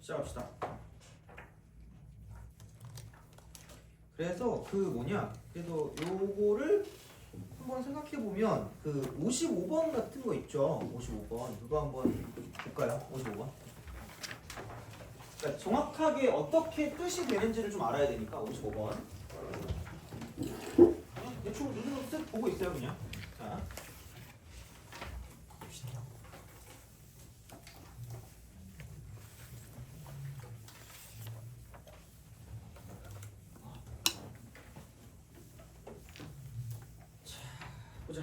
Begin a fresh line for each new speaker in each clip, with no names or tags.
시작합시다. 그래서 그래도 요거를 한번 생각해 보면 그 55번 같은 거 있죠. 55번 그거 한번 볼까요? 55번. 그러니까 정확하게 어떻게 뜻이 되는지를 좀 알아야 되니까 55번. 대충 눈으로 쓱 보고 있어요 그냥. 자. 보자.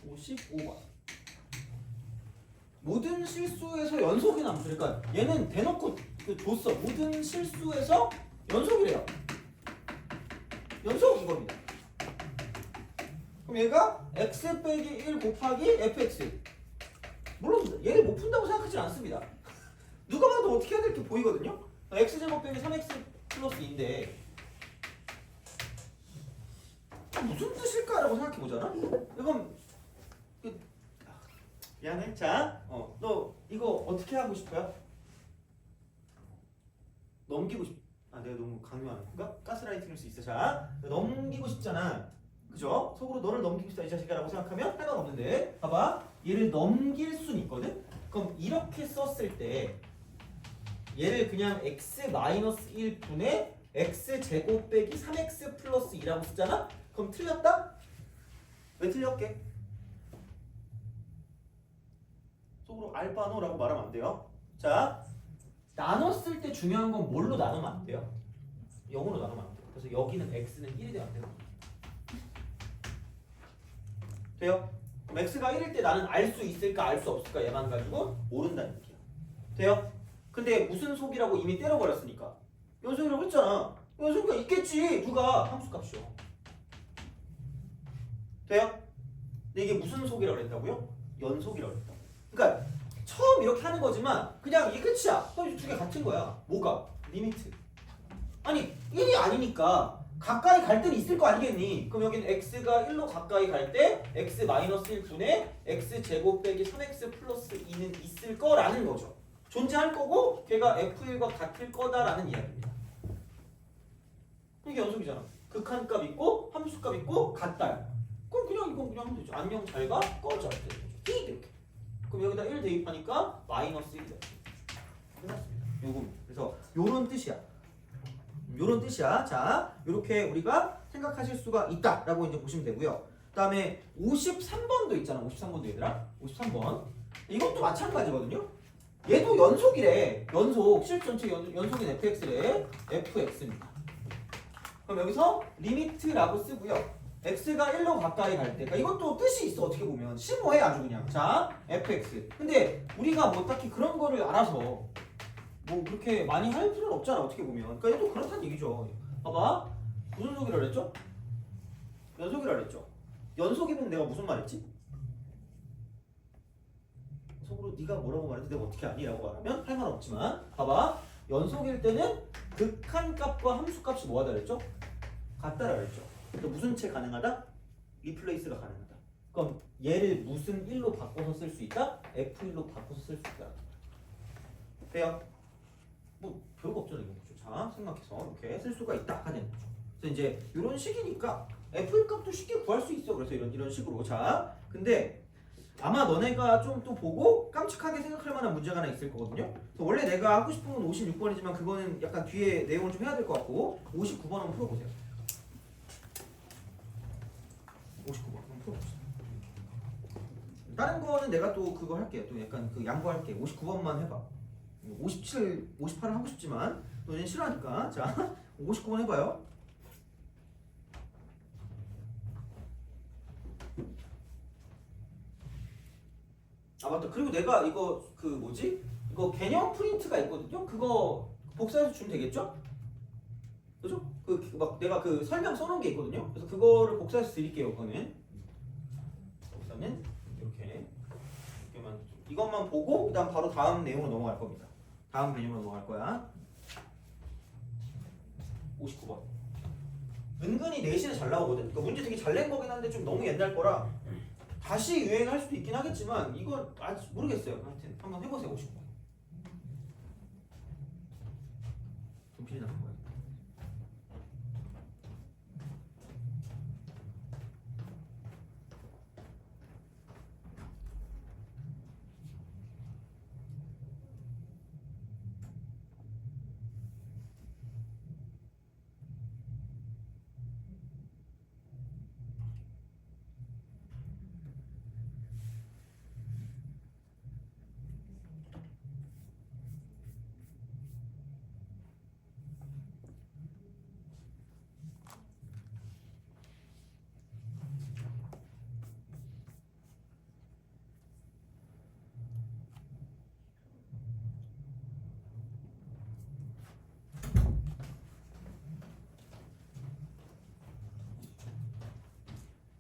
55번. 모든 실수에서 연속이 남죠. 그러니까 얘는 대놓고 줬어. 모든 실수에서 연속이래요. 연속 이겁니다. 그럼 얘가 x 빼기 1 곱하기 fx. 물론 얘를 못 푼다고 생각하지 않습니다. 누가 봐도 어떻게 해야 될 게 보이거든요. x제곱 빼기 3x 플러스 2인데 무슨 뜻일까라고 생각해 보잖아. 이건 미안해. 자, 너 이거 어떻게 하고 싶어요? 넘기고 싶. 내가 너무 강요하는 건가? 가스라이팅일 수 있어. 자, 넘기고 싶잖아. 그죠? 속으로 너를 넘기고 싶다 이 자식아라고 생각하면 할 말 없는데, 봐봐. 얘를 넘길 순 있거든. 그럼 이렇게 썼을 때 얘를 그냥 x-1 분의 x 제곱 빼기 3x 플러스 2라고 쓰잖아. 그럼 틀렸다? 왜 틀렸게? 속으로 알파노라고 말하면 안 돼요. 자, 나눴을 때 중요한 건 뭘로 나누면 안 돼요? 0으로 나누면 안 돼요. 그래서 여기는 x는 1이 되면 안 돼요. 돼요? 그럼 x가 1일 때 나는 알 수 있을까 알 수 없을까 얘만 가지고 모른다는 얘기야. 돼요? 근데 무슨 속이라고 이미 때려버렸으니까 연속이라고 했잖아. 연속이가 있겠지. 누가? 함수값이요. 돼요? 근데 이게 무슨 속이라고 그랬다고요? 연속이라고 그랬다. 그러니까 처음 이렇게 하는 거지만 그냥 이게 끝이야. 두 개 같은 거야. 뭐가? 리미트. 아니 1이 아니니까 가까이 갈 때는 있을 거 아니겠니? 그럼 여기는 x가 1로 가까이 갈 때 x-1 분의 x제곱 빼기 3x 플러스 2는 있을 거라는 거죠. 존재할 거고 걔가 f1과 같을 거다라는 이야기입니다. 이게 연속이잖아. 극한값 있고 함수값 있고 같다야. 그럼 그냥 이건 그냥 하면 되죠. 안녕 잘 가 꺼져 이렇게. 그럼 여기다 1 대입하니까 마이너스 1이 돼요. 끝났습니다. 요겁니다. 그래서 요런 뜻이야. 요런 뜻이야. 자, 요렇게 우리가 생각하실 수가 있다라고 이제 보시면 되고요. 그다음에 53번도 있잖아. 53번도 얘들아. 53번. 이것도 마찬가지거든요. 얘도 연속이래. 연속. 실수 전체 연속인 fx래. fx입니다. 그럼 여기서 리미트라고 쓰고요. x가 1로 가까이 갈 때. 그러니까 이것도 뜻이 있어. 어떻게 보면. 심오해 아주 그냥. 자, fx. 근데 우리가 뭐 딱히 그런 거를 알아서 뭐 그렇게 많이 할 필요는 없잖아. 어떻게 보면. 그러니까 얘도 그렇다는 얘기죠. 봐봐. 무슨 속이라 그랬죠? 연속이라 그랬죠. 연속이면 내가 무슨 말 했지? 속으로 네가 뭐라고 말했지 내가 어떻게 아니? 라고 말하면 할 말 없지만 봐봐. 연속일 때는 극한값과 함수값이 뭐하다 그랬죠? 같다라 그랬죠. 또 무슨 채 가능하다? 리플레이스가 가능하다. 그럼 얘를 무슨 1로 바꿔서 쓸 수 있다? f1로 바꿔서 쓸 수 있다. 돼요? 뭐 별거 없잖아 이거. 자, 생각해서 이렇게 쓸 수가 있다 하는 거죠. 그래서 이제 이런 식이니까 f1 값도 쉽게 구할 수 있어. 그래서 이런 식으로. 자, 근데 아마 너네가 좀 또 보고 깜찍하게 생각할 만한 문제가 하나 있을 거거든요. 그래서 원래 내가 하고 싶은 건 56번이지만 그거는 약간 뒤에 내용을 좀 해야 될 것 같고 59번 한번 풀어보세요. 59번 한번 풀어봅시다. 다른 거는 내가 또 그거 할게요. 또 약간 그 양보할게. 59번만 해봐. 57, 58을 하고 싶지만 너는 싫어하니까. 자, 59번 해봐요. 아 맞다. 그리고 내가 이거 그 뭐지? 이거 개념 프린트가 있거든요. 그거 복사해서 주면 되겠죠? 그죠? 막 내가 그 설명 써놓은 게 있거든요. 그래서 그거를 복사해서 드릴게요. 그거는 복사는 이렇게만 이것만 보고 그다음 바로 다음 내용으로 넘어갈 겁니다. 다음 개념으로 넘어갈 거야. 59번. 은근히 내신에 잘 나오거든. 그러니까 문제 되게 잘 낸 거긴 한데 좀 너무 옛날 거라 다시 유행할 수도 있긴 하겠지만 이건 아직 모르겠어요. 하여튼 한번 해보세요. 50번. 분필이 나온 거예요.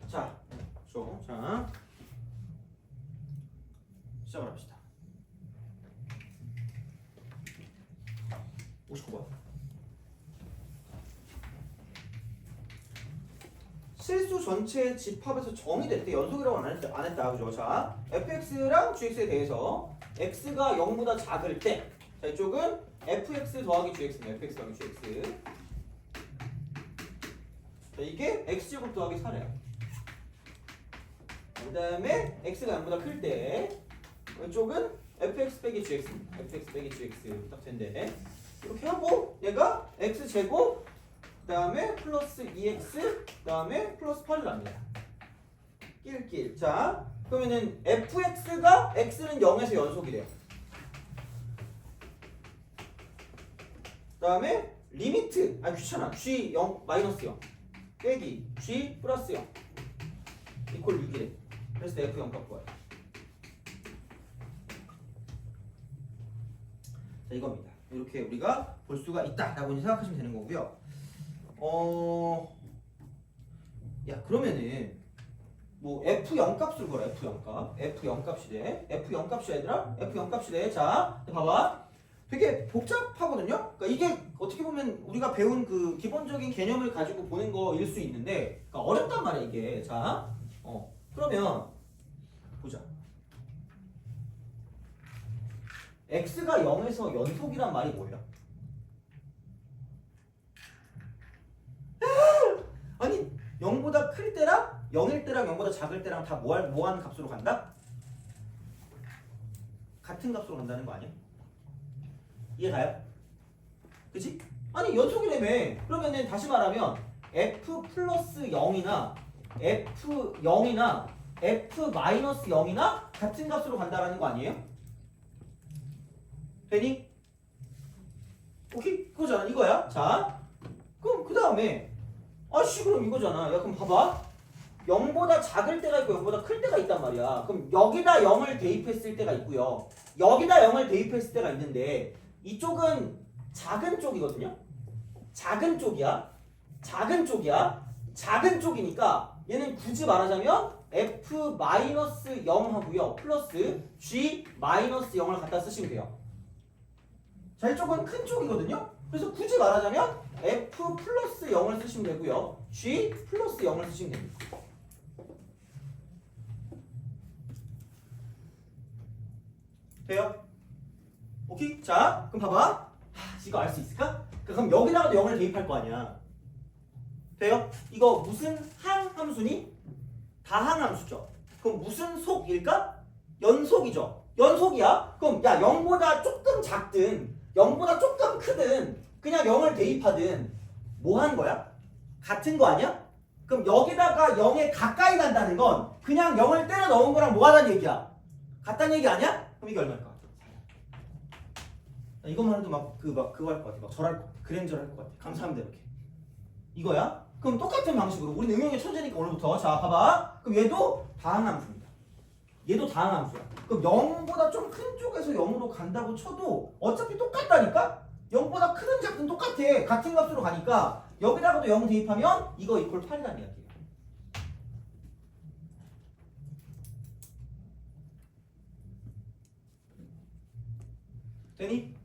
자, 자, 시작을 합시다. 59번. 실수 전체의 집합에서 정의될 때 연속이라고 안 했다. 그죠? 자, fx랑 gx에 대해서 x가 0보다 작을 때, 자, 이쪽은 fx 더하기 gx입니다. fx 더하기 gx. 자, 이게 x제곱 더하기 4래요. 그 다음에 x가 0보다 클 때, 이쪽은 fx 빼기 gx입니다. fx 빼기 gx 딱 된대. 이렇게 하고 얘가 x제곱 그 다음에 플러스 2x 그 다음에 플러스 8을 납니다. 낄낄. 자, 그러면은 fx가 x는 0에서 연속이래요. 그 다음에 리미트, 귀찮아. g 0 마이너스 0 빼기 g 플러스 0 이퀄 6이래. 그래서 f 0 값 구해요. 자, 이겁니다. 이렇게 우리가 볼 수가 있다라고 생각하시면 되는 거고요. 야, 그러면은 뭐 f0 값을 걸어. f0 값. f0 값이래. f0 값이야, 얘들아. f0 값이래. 자, 봐봐. 되게 복잡하거든요. 그러니까 이게 어떻게 보면 우리가 배운 그 기본적인 개념을 가지고 보는 거일 수 있는데, 그러니까 어렵단 말이야, 이게. 자, 그러면 보자. x가 0에서 연속이란 말이 뭐예요? 아니, 0보다 클 때랑 0일 때랑 0보다 작을 때랑 다 뭐하는 값으로 간다? 같은 값으로 간다는 거 아니야? 이해가요? 그치? 아니, 연속이라며. 그러면은 다시 말하면 f 플러스 0이나 f0이나 f 마이너스 0이나 같은 값으로 간다라는 거 아니에요? 되니? 오케이? 그거잖아. 이거야. 자, 그럼 그 다음에 그럼 이거잖아. 야, 그럼 봐봐. 0보다 작을 때가 있고 0보다 클 때가 있단 말이야. 그럼 여기다 0을 대입했을 때가 있고요. 여기다 0을 대입했을 때가 있는데 이쪽은 작은 쪽이거든요. 작은 쪽이야. 작은 쪽이니까 얘는 굳이 말하자면 f-0 하고요. 플러스 g-0을 갖다 쓰시면 돼요. 자, 이쪽은 큰 쪽이거든요. 그래서 굳이 말하자면 f 플러스 0을 쓰시면 되고요. g 플러스 0을 쓰시면 됩니다. 돼요? 오케이? 자, 그럼 봐봐. 이거 알 수 있을까? 그럼 여기다가도 0을 대입할 거 아니야. 돼요? 이거 무슨 항함수니? 다항함수죠. 그럼 무슨 속일까? 연속이죠. 연속이야? 그럼 야, 0보다 조금 작든 0보다 조금 크든 그냥 0을 대입하든 뭐 하는 거야? 같은 거 아니야? 그럼 여기다가 0에 가까이 간다는 건 그냥 0을 때려 넣은 거랑 뭐 하다는 얘기야? 같다는 얘기 아니야? 그럼 이게 얼마일까? 이것만 해도 그거 할 것 같아. 막 절할 것 같아. 그랜저를 할 것 같아. 감사합니다. 이렇게. 이거야? 그럼 똑같은 방식으로 우리는 응용의 천재니까 오늘부터 자, 봐봐. 그럼 얘도 다항함수입니다. 얘도 다항함수야. 그럼 0보다 좀 큰 쪽에서 0으로 간다고 쳐도 어차피 똑같다니까? 0보다 크든 작든 똑같아. 같은 값으로 가니까 여기다가도 0 대입하면 이거 이퀄 8이라는 이야기야. 되니?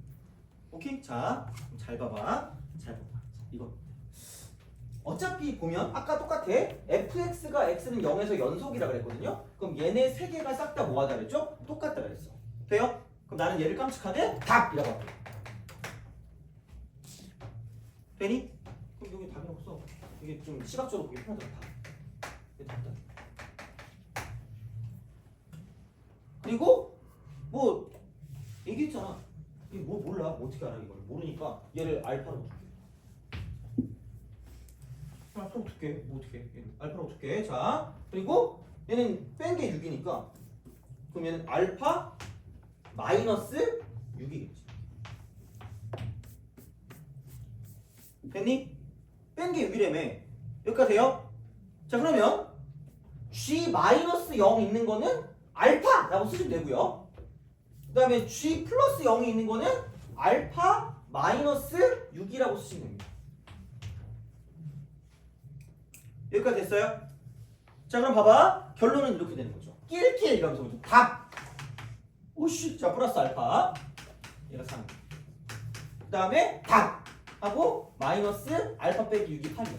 오케이? 자, 잘 봐봐. 잘 봐봐. 이거. 어차피 보면 아까 똑같아. fx가 x는 0에서 연속이라 그랬거든요. 그럼 얘네 세 개가 싹 다 뭐하다 그랬죠? 똑같다 그랬어. 돼요? 그럼 나는 얘를 깜찍하게 답이라고 할게. 되니? 그럼 여기 답이 없어. 이게 좀 시각적으로 보기 편하더라. 답. 이게 답다. 그리고 뭐 얘기했잖아. 이게 뭐 몰라. 뭐 어떻게 알아 이걸. 모르니까 얘를 알파로 줄게. 알파로 줄게. 뭐 어떻게? 알파로 줄게. 자, 그리고 얘는 뺀 게 6이니까 그럼 얘는 알파 마이너스 6이겠지. 됐니? 뺀 게 6이라며. 여기까지 돼요? 자, 그러면 g 마이너스 0 있는 거는 알파라고 쓰시면 되고요. 그 다음에 g 플러스 0이 있는 거는 알파 마이너스 6이라고 쓰시면 됩니다. 여기까지 됐어요? 자, 그럼 봐봐. 결론은 이렇게 되는 거죠. 낄낄 이러면서 답. 오씨. 자, 플러스 알파. 얘가 3. 그 다음에 답. 하고 마이너스 알파 빼기 6이 8이야.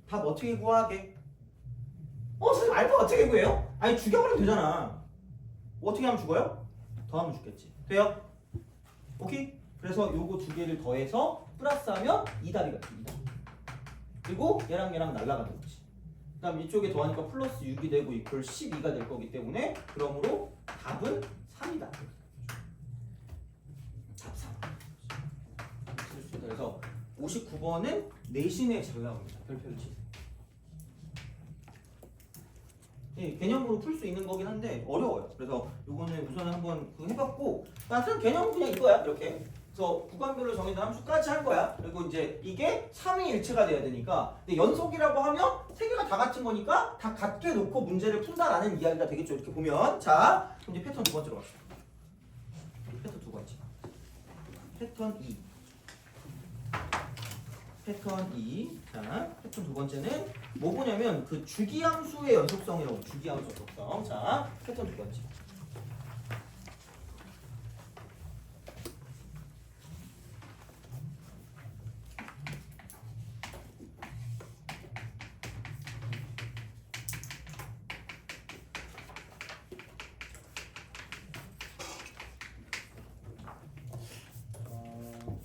답 어떻게 구하게? 선생님 알파 어떻게 구해요? 아니 죽여버리면 되잖아. 어떻게 하면 죽어요? 더하면 죽겠지. 돼요? 오케이? 그래서 요거 두 개를 더해서 플러스하면 2답이 같아. 2답. 그리고 얘랑 날아가는 거지. 그 다음 이쪽에 더하니까 플러스 6이 되고 이퀄 12가 될 거기 때문에 그러므로 답은 3이다. 답 3. 그래서 59번은 내신에 잘 나옵니다. 별표를 치세요. 예, 개념으로 풀 수 있는 거긴 한데 어려워요. 그래서 요거는 우선은 한번 해봤고, 나는 개념은 그냥 이거야. 이렇게. 그래서 구간별로 정해진 함수까지 할 거야. 그리고 이제 이게 3위일체가 돼야 되니까, 근데 연속이라고 하면 세 개가 다 같은 거니까 다 같게 놓고 문제를 푼다라는 이야기가 되겠죠. 이렇게 보면. 자, 그럼 이제 패턴 두 번째로 갑시다. 패턴 두 번째. 패턴 2. 패턴 2. 자, 패턴 두 번째는 뭐 보냐면 그 주기함수의 연속성이라고. 주기함수 연속성. 자, 패턴 두 번째.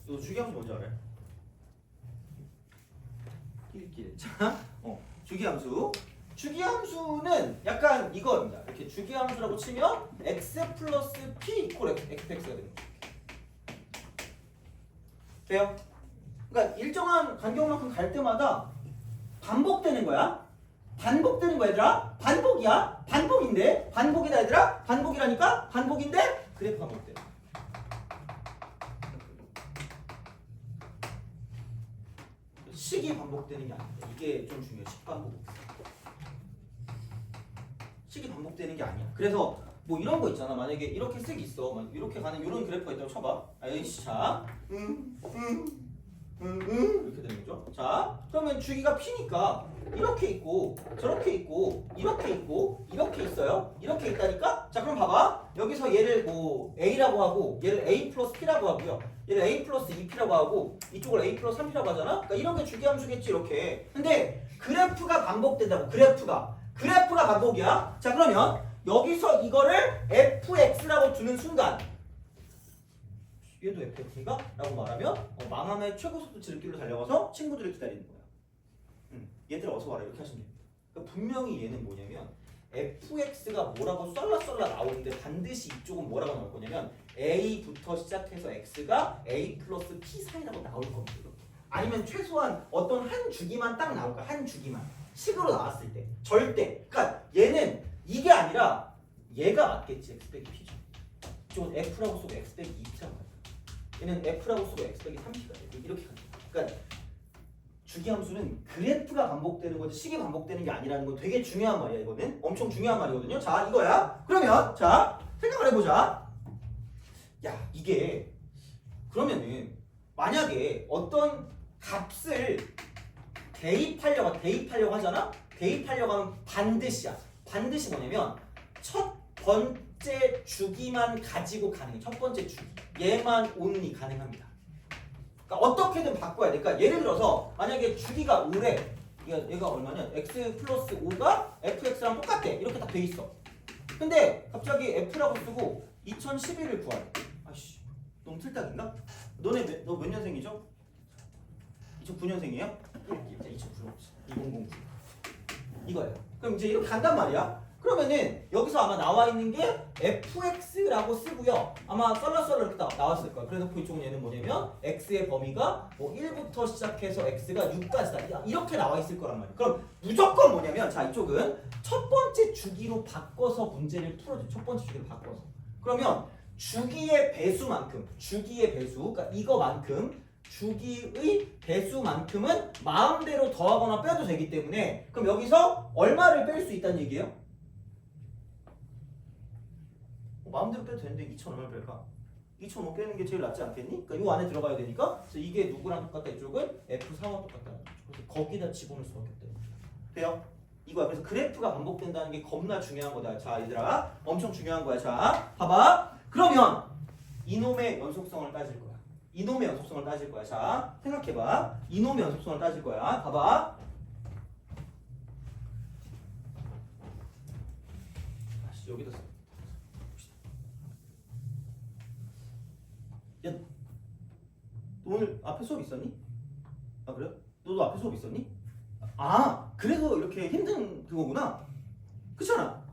너 주기함수 뭔지 알아요? 낄낄. 자, 주기함수. 주기함수는 약간 이거입니다. 이렇게 주기함수라고 치면 x 플러스 p 이퀄 fx가 되는 거죠. 돼요? 그러니까 일정한 간격만큼 갈 때마다 반복되는 거야. 반복되는 거야, 얘들아. 반복이야. 반복인데. 반복이다, 얘들아. 반복이라니까. 반복인데 그래프가 반복돼. 식이 반복되는 게 아닌데 이게 좀 중요해. 식 반복. 식이 반복되는 게 아니야. 그래서 뭐 이런 거 있잖아. 만약에 이렇게 쓱 있어. 이렇게 가는 이런 그래프가 있다고 쳐봐. 아이씨, 자, 이렇게 되는 거죠. 자, 그러면 주기가 p니까 이렇게 있고 저렇게 있고 이렇게 있고 이렇게 있어요. 이렇게 있다니까. 자, 그럼 봐봐. 여기서 얘를 뭐 a라고 하고 얘를 a 플러스 p라고 하고요. 얘를 a 플러스 2p라고 하고 이쪽을 a 플러스 3p라고 하잖아. 그러니까 이런 게 주기함수겠지 이렇게. 근데 그래프가 반복된다고. 그래프가 반복이야. 자, 그러면 여기서 이거를 fx라고 두는 순간 얘도 fx가? 라고 말하면 망함의 최고속도 지름길로 달려가서 친구들을 기다리는 거야. 얘들 어서 와라 이렇게 하시면 됩니다. 그러니까 분명히 얘는 뭐냐면 fx가 뭐라고 썰라썰라 나오는데 반드시 이쪽은 뭐라고 나올 거냐면 a부터 시작해서 x가 a 플러스 p 사이라고 나올 겁니다. 아니면 최소한 어떤 한 주기만 딱 나올 거야. 한 주기만. 식으로 나왔을 때. 절대. 그러니까 얘는 이게 아니라 얘가 맞겠지. x 빼기 p죠. 이쪽은 f라고 쓰고 x 빼기 2p라고 하죠. 얘는 f라고 쓰고 x 빼기 3p가 돼. 이렇게 가는 거야. 그러니까 주기함수는 그래프가 반복되는 거지 식이 반복되는 게 아니라는 건 되게 중요한 말이야. 이거는 엄청 중요한 말이거든요. 자, 이거야. 그러면 자, 생각을 해보자. 야, 이게 그러면은 만약에 어떤 값을 대입하려고 하잖아. 대입하려고 하면 반드시야. 반드시 뭐냐면 첫 번째 주기만 가지고 가능해. 첫 번째 주기. 얘만 온리 가능합니다. 그러니까 어떻게든 바꿔야 돼. 그러니까 예를 들어서 만약에 주기가 5래. 얘가 얼마냐? x 플러스 5가 fx랑 똑같대. 이렇게 딱 돼 있어. 근데 갑자기 f라고 쓰고 2011을 구하래. 아씨, 너무 틀딱인가? 너 몇 년생이죠? 2009년생이에요? 2009 이거예요. 그럼 이제 이렇게 간단 말이야. 그러면은 여기서 아마 나와 있는 게 fx라고 쓰고요. 아마 썰라썰라 이렇게 나왔을 거야. 그래서 이쪽은 얘는 뭐냐면 x의 범위가 뭐 1부터 시작해서 x가 6까지다. 이렇게 나와 있을 거란 말이야. 그럼 무조건 뭐냐면 자 이쪽은 첫 번째 주기로 바꿔서 문제를 풀어줘. 첫 번째 주기로 바꿔서. 그러면 주기의 배수만큼, 그러니까 이거만큼 주기의 배수만큼은 마음대로 더하거나 빼도 되기 때문에 그럼 여기서 얼마를 뺄 수 있다는 얘기예요? 마음대로 빼도 되는데 2,000 얼마를 뺄까? 2,000원 빼는 게 제일 낫지 않겠니? 그러니까 이 안에 들어가야 되니까 그래서 이게 누구랑 똑같다? 이쪽은 F4와 똑같다. 그래서 거기다 집어넣을 수밖에 없대. 돼요? 이거야. 그래서 그래프가 반복된다는 게 겁나 중요한 거다. 자 얘들아 엄청 중요한 거야. 자 봐봐. 그러면 이놈의 연속성을 따질 거야. 이놈의 연속성을 따질 거야. 자 생각해봐. 이놈의 연속성을 따질 거야. 봐봐. 여기다 써. 야, 너 오늘 앞에 수업 있었니? 아 그래? 너도 앞에 수업 있었니? 아 그래서 이렇게 힘든 그거구나. 그렇잖아.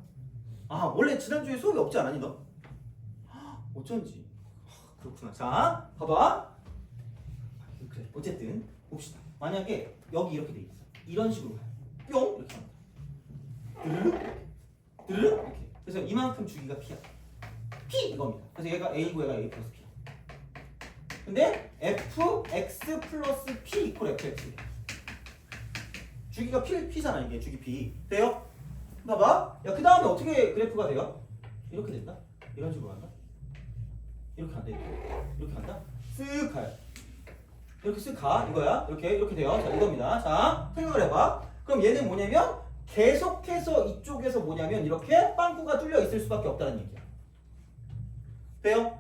아 원래 지난주에 수업이 없지 않았니 너? 어쩐지. 그렇구나. 자 봐봐. 그래 어쨌든 봅시다. 만약에 여기 이렇게 돼 있어. 이런 식으로 가요. 뿅 이렇게 합니다. 드르륵 이렇게. 그래서 이만큼 주기가 P야. P 이겁니다. 그래서 얘가 A고 얘가 A 플러스 P. 근데 fx 플러스 p 이퀄 fx. 주기가 p잖아 이게 주기 p. 돼요? 봐봐. 야 그 다음에 어떻게 그래프가 돼요? 이렇게 된다? 이런 식으로 간다? 이렇게 간다 이렇게 간다? 쓱 가요. 이렇게 쓱 가 이거야. 이렇게 돼요. 자 이겁니다. 자 생각을 해봐. 그럼 얘는 뭐냐면 계속해서 이쪽에서 뭐냐면 이렇게 빵꾸가 뚫려 있을 수밖에 없다는 얘기야. 돼요?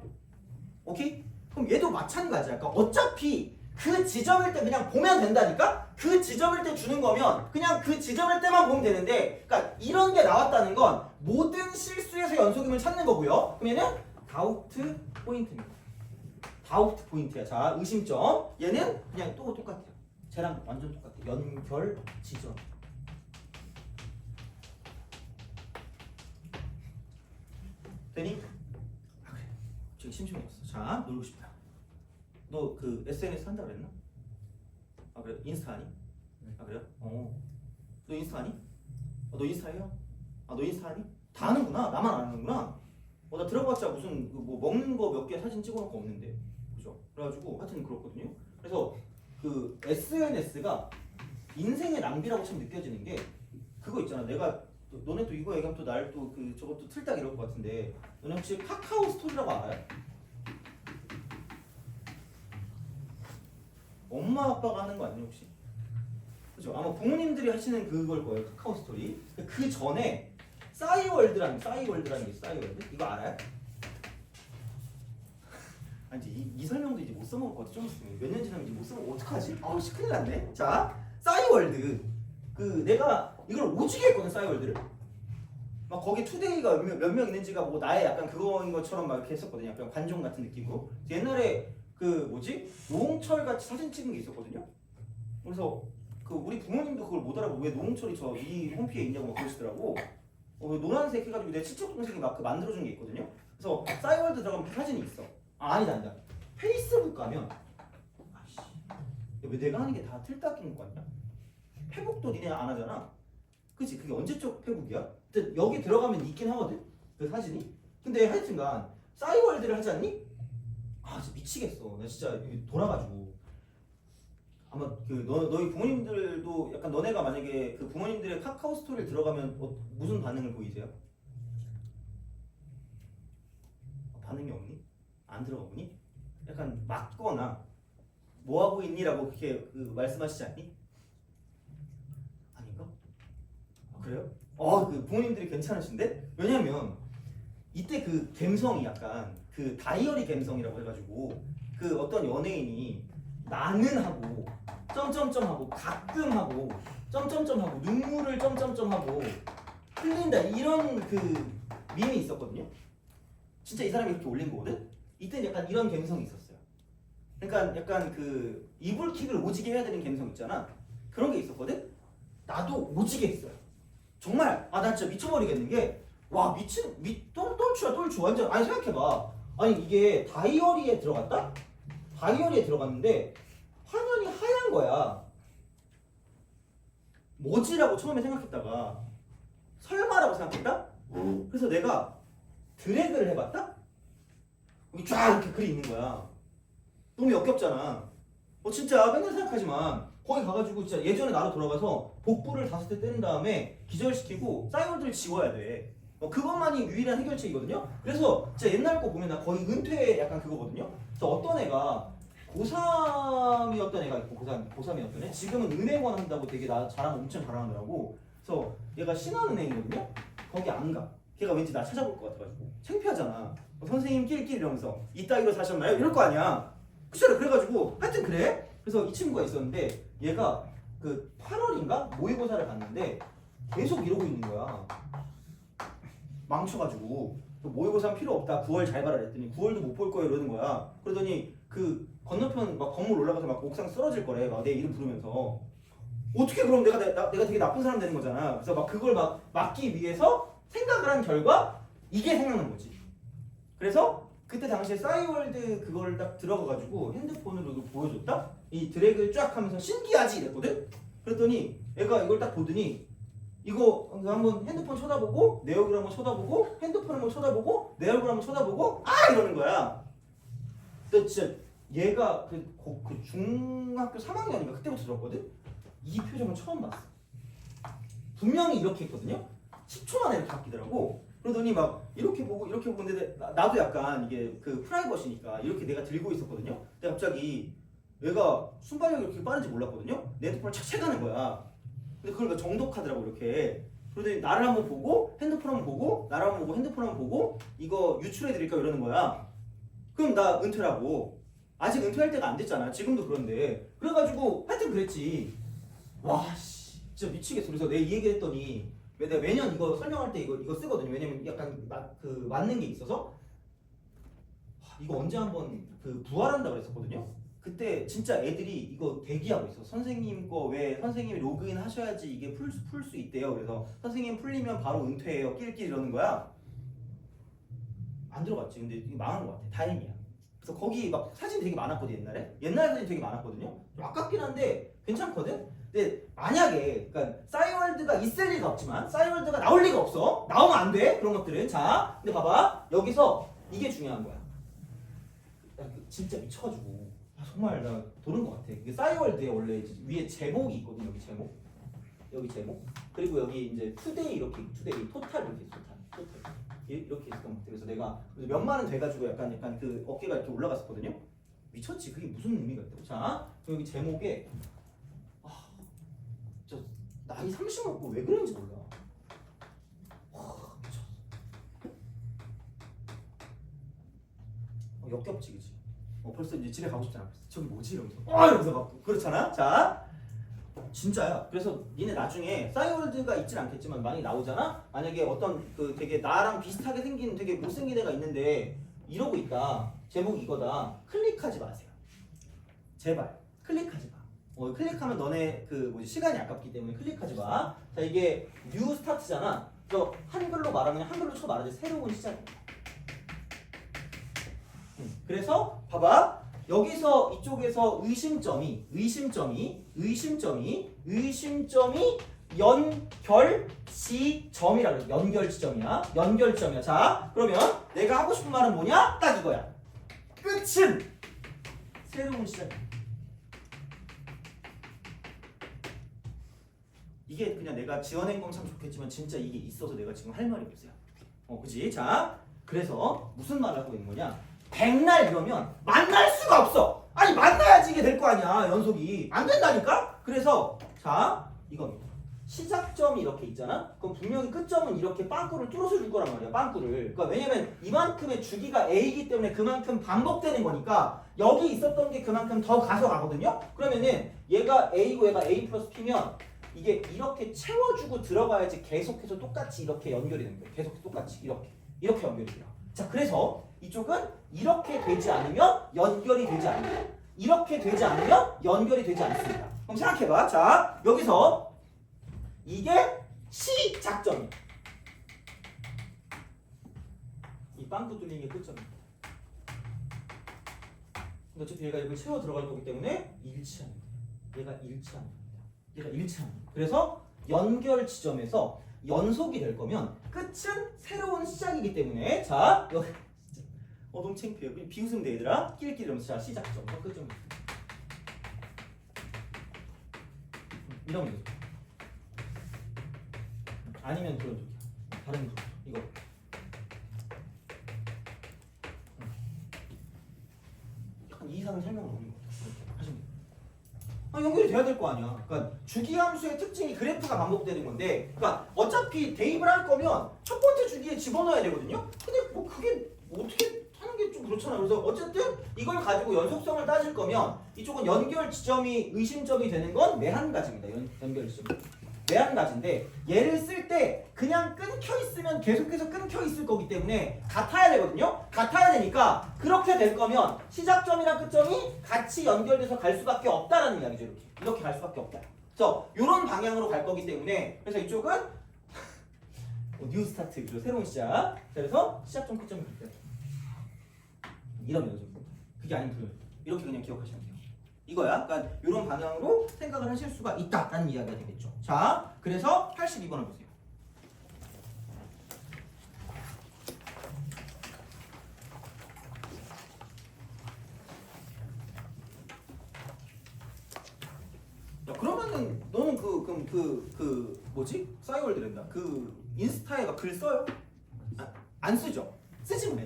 오케이? 그럼 얘도 마찬가지야. 그러니까 어차피 그 지점일 때 그냥 보면 된다니까? 그 지점일 때 주는 거면 그냥 그 지점일 때만 보면 되는데 그러니까 이런 게 나왔다는 건 모든 실수에서 연속임을 찾는 거고요. 그럼 얘는 다우트 포인트입니다. 다우트 포인트야. 자 의심점. 얘는 그냥 또 똑같아요. 쟤랑 완전 똑같아. 연결 지점. 되니? 아 그래. 지금 심심해졌어. 자 놀고 싶다. 너 그 SNS 한다 그랬나? 아 그래? 인스타 하니? 아 그래요? 너 인스타 하니? 너 인스타 해요? 아 너 인스타 하니? 다 하는구나. 나만 안 하는구나. 나 들어봤자 무슨 뭐 먹는 거 몇 개 사진 찍어놓고 없는데, 그죠? 그래가지고 하여튼 그렇거든요. 그래서 그 SNS가 인생의 낭비라고 참 느껴지는 게 그거 있잖아. 내가 너네 또 이거 얘기하면 또 날 또 그 저것도 틀딱 이럴 것 같은데 너네 혹시 카카오 스토리라고 알아요? 엄마 아빠가 하는 거 아니에요 혹시? 그죠? 아마 부모님들이 하시는 그걸 거예요. 카카오 스토리. 그 전에 싸이월드라는 게 있어요. 싸이월드 이거 알아요? 아니 이제 이 설명도 이제 못 써먹을 것 같아. 좀 있으면 몇 년 지나면 이제 못 써먹어. 어떡하지? 아우씨 큰일 났네. 자 싸이월드 그 내가 이걸 오지게 했거든. 싸이월드를 막 거기 투데이가 몇 명 있는지가 뭐 나의 약간 그거인 것처럼 막 이렇게 했었거든요. 약간 관종 같은 느낌으로. 옛날에 그 뭐지? 노홍철 같이 사진 찍은 게 있었거든요. 그래서 그 우리 부모님도 그걸 못 알아보고 왜 노홍철이 저 이 홈피에 있냐고 막 그러시더라고. 노란색 해가지고 내 친척 동생이 막 그 만들어준 게 있거든요. 그래서 싸이월드 들어가면 그 사진이 있어. 아니다. 페이스북 가면 아씨 왜 내가 하는 게 다 틀딱인 거 같냐? 페북도 니네 안 하잖아. 그치? 그게 언제적 페북이야? 근데 여기 들어가면 있긴 하거든? 그 사진이? 근데 하여튼간 싸이월드를 하지 않니? 아 진짜 미치겠어. 나 진짜 돌아가지고 아마 그 너희 부모님들도 약간 너네가 만약에 그 부모님들의 카카오 스토리를 들어가면 무슨 반응을 보이세요? 반응이 없니? 안 들어가 보니? 약간 맞거나 뭐 하고 있니라고 그렇게 그 말씀하시지 않니? 아닌가? 아, 그래요? 그 부모님들이 괜찮으신데? 왜냐면 이때 그 감성이 약간 그 다이어리 감성이라고 해가지고 그 어떤 연예인이 나는 하고 점점점 하고 가끔 하고 점점점 하고 눈물을 점점점 하고 흘린다 이런 그 밈이 있었거든요. 진짜 이 사람이 이렇게 올린 거거든. 이때는 약간 이런 감성이 있었어요. 그러니까 약간 그 이불킥을 오지게 해야 되는 감성 있잖아. 그런 게 있었거든. 나도 오지게 했어요. 정말 나 진짜 미쳐버리겠는 게 와 미친 똘추야 똘추 완전. 아니 생각해봐. 아니 이게 다이어리에 들어갔다? 다이어리에 들어갔는데 화면이 하얀 거야. 뭐지라고 처음에 생각했다가 설마라고 생각했다? 그래서 내가 드래그를 해봤다? 여기 쫙 이렇게 글이 있는 거야. 너무 역겹잖아. 진짜 맨날 생각하지만 거기 가가지고 진짜 예전에 나로 돌아가서 복부를 5대 때린 다음에 기절시키고 싸이월드를 지워야 돼. 그것만이 유일한 해결책이거든요. 그래서 진짜 옛날 거 보면 나 거의 은퇴 약간 그거거든요. 그래서 어떤 애가 고3이었던 애가 있고 고3이었던 애 지금은 은행원 한다고 되게 나 자랑 엄청 잘하더라고. 그래서 얘가 신한은행이거든요. 거기 안 가. 걔가 왠지 나 찾아볼 것 같아가지고 창피하잖아. 선생님 끼리끼리 이러면서 이따위로 사셨나요? 이럴 거 아니야. 그쵸? 그래가지고 하여튼 그래. 그래서 이 친구가 있었는데 얘가 그 8월인가 모의고사를 봤는데 계속 이러고 있는 거야. 망쳐가지고 모의고사는 필요 없다. 9월 잘 봐라 그랬더니 9월도 못 볼 거야 이러는 거야. 그러더니 그 건너편 막 건물 올라가서 막 옥상 쓰러질 거래. 막 내 이름 부르면서. 어떻게 그럼 내가 되게 나쁜 사람 되는 거잖아. 그래서 막 그걸 막 막기 위해서 생각을 한 결과 이게 생각난 거지. 그래서 그때 당시에 싸이월드 그거를 딱 들어가가지고 핸드폰으로 이거 보여줬다? 이 드래그를 쫙 하면서 신기하지 이랬거든? 그랬더니 애가 이걸 딱 보더니 이거 한번 핸드폰 쳐다보고 내 얼굴 한번 쳐다보고 핸드폰 한번 쳐다보고 내 얼굴 한번 쳐다보고 이러는 거야. 근데 진짜 얘가 그 중학교 3학년인가 그때부터 들었거든? 이 표정은 처음 봤어. 분명히 이렇게 했거든요? 10초 만에 이렇게 바뀌더라고. 그러더니 막 이렇게 보고 근데 나도 약간 이게 그 프라이버시니까 이렇게 내가 들고 있었거든요. 근데 갑자기 얘가 순발력이 이렇게 빠른지 몰랐거든요. 내 핸드폰을 착 채가는 거야. 근데 그걸 정독하더라고 이렇게. 그러더니 나를 한번 보고 핸드폰 한번 보고 나를 한번 보고 핸드폰 한번 보고 이거 유출해드릴까 이러는 거야. 그럼 나 은퇴라고. 아직 은퇴할 때가 안 됐잖아. 지금도 그런데. 그래가지고 하여튼 그랬지. 와 씨 진짜 미치겠어. 그래서 내가 이 얘기 했더니 내가 매년 이거 설명할 때 이거 쓰거든요. 왜냐면 약간 맞는 게 있어서. 이거 언제 한번 그 부활한다 그랬었거든요. 그때 진짜 애들이 이거 대기하고 있어. 선생님 거 왜 선생님이 로그인 하셔야지 이게 풀 수 있대요. 그래서 선생님 풀리면 바로 은퇴해요. 끼리끼리 이러는 거야. 안 들어갔지. 근데 이게 망한 것 같아. 다행이야. 그래서 거기 막 사진 되게 많았거든. 옛날 사진 되게 많았거든요. 좀 아깝긴 한데 괜찮거든. 근데 만약에 그러니까 싸이월드가 있을 리가 없지만 싸이월드가 나올 리가 없어. 나오면 안 돼. 그런 것들은. 자, 근데 봐봐. 여기서 이게 중요한 거야. 진짜 미쳐가지고 정말 나 도는 것 같아. 이게 싸이월드에 원래 위에 제목이 있거든. 여기 제목. 그리고 여기 이제 투데이 이렇게 투데이 토탈 이렇게 토탈 이렇게 있었던 것 같아. 그래서 내가 몇만 원 돼가지고 약간 그 어깨가 이렇게 올라갔었거든요. 미쳤지. 그게 무슨 의미가 있다고. 자, 여기 제목에 저 나이 30 먹고 왜 그런지 몰라. 미쳤어. 역겹지, 그치? 벌써 이제 집에 가고 싶잖아. 저기 뭐지? 이러면서 이러면서 막 그렇잖아. 자, 진짜야. 그래서 니네 나중에 싸이월드가 있진 않겠지만 만약에 나오잖아. 만약에 어떤 그 되게 나랑 비슷하게 생긴 되게 못생긴 애가 있는데 이러고 있다. 제목이 이거다. 클릭하지 마세요. 제발 클릭하지 마. 클릭하면 너네 그 시간이 아깝기 때문에 클릭하지 마. 자, 이게 뉴 스타트잖아. 그래서 한글로 말하면 한글로 쳐 말하지 새로운 시작이야. 그래서 봐봐. 여기서 이쪽에서 의심점이 연결지점이라 그래. 연결지점이야. 자, 그러면 내가 하고 싶은 말은 뭐냐? 딱 이거야. 끝은 새로운 시작이야. 이게 그냥 내가 지어낸 건 참 좋겠지만 진짜 이게 있어서 내가 지금 할 말이 없어요. 그지? 자, 그래서 무슨 말을 하고 있는 거냐? 백날 이러면 만날 수가 없어. 아니 만나야지 이게 될 거 아니야. 연속이 안 된다니까. 그래서 자 이겁니다. 시작점이 이렇게 있잖아? 그럼 분명히 끝점은 이렇게 빵꾸를 뚫어서 줄 거란 말이야, 빵꾸를. 그러니까 왜냐면 이만큼의 주기가 A이기 때문에 그만큼 반복되는 거니까 여기 있었던 게 그만큼 더 가서 가거든요? 그러면은 얘가 A고 얘가 A 플러스 P면 이게 이렇게 채워주고 들어가야지 계속해서 똑같이 이렇게 연결이 되는 거예요. 계속 똑같이 이렇게 연결이 돼요. 자, 그래서 이쪽은 이렇게 되지 않으면 연결이 되지 않는다. 이렇게 되지 않으면 연결이 되지 않습니다. 그럼 생각해봐. 자, 여기서 이게 시작점이야. 이 빵꾸 뚫리는 게 끝점입니다. 근데 어차피 얘가 이걸 채워 들어갈 거기 때문에 일치합니다. 얘가 일치합니다. 얘가 일치합니다. 그래서 연결 지점에서 연속이 될 거면 끝은 새로운 시작이기 때문에 자, 여기 너무 창피해. 비웃으면 돼 얘들아. 끼리끼리 이러면서 자, 시작점, 끝점. 이러면 되죠. 아니면 그런 쪽이야. 다른 쪽. 이거. 약간 이 이상은 설명을 없는 거 같아. 하시면 돼요. 연결이 돼야 될 거 아니야. 그러니까 주기함수의 특징이 그래프가 반복되는 건데, 그러니까 어차피 대입을 할 거면 첫 번째 주기에 집어넣어야 되거든요. 근데 뭐 그게 어떻게 하는 게 좀 그렇잖아. 그래서 어쨌든 이걸 가지고 연속성을 따질 거면 이쪽은 연결 지점이 의심점이 되는 건 매 한 가지입니다. 연결 지점. 매 한 가지인데 얘를 쓸 때 그냥 끊겨 있으면 계속해서 끊겨 있을 거기 때문에 같아야 되거든요. 같아야 되니까 그렇게 될 거면 시작점이랑 끝점이 같이 연결돼서 갈 수밖에 없다라는 이야기죠. 이렇게 갈 수밖에 없다. 그래서 이런 방향으로 갈 거기 때문에 그래서 이쪽은 뉴 스타트, 새로운 시작. 그래서 시작점 끝점이 그때 이러면 그게 아닌 불 이렇게 그냥 기억하시면 돼요. 이거야. 그러니까 이런 방향으로 생각을 하실 수가 있다라는 이야기가 되겠죠. 자, 그래서 82번을 보세요. 야, 그러면은 너는 뭐지? 싸이월드랜다. 그 인스타에 막 글 써요? 안 쓰죠? 쓰지 마.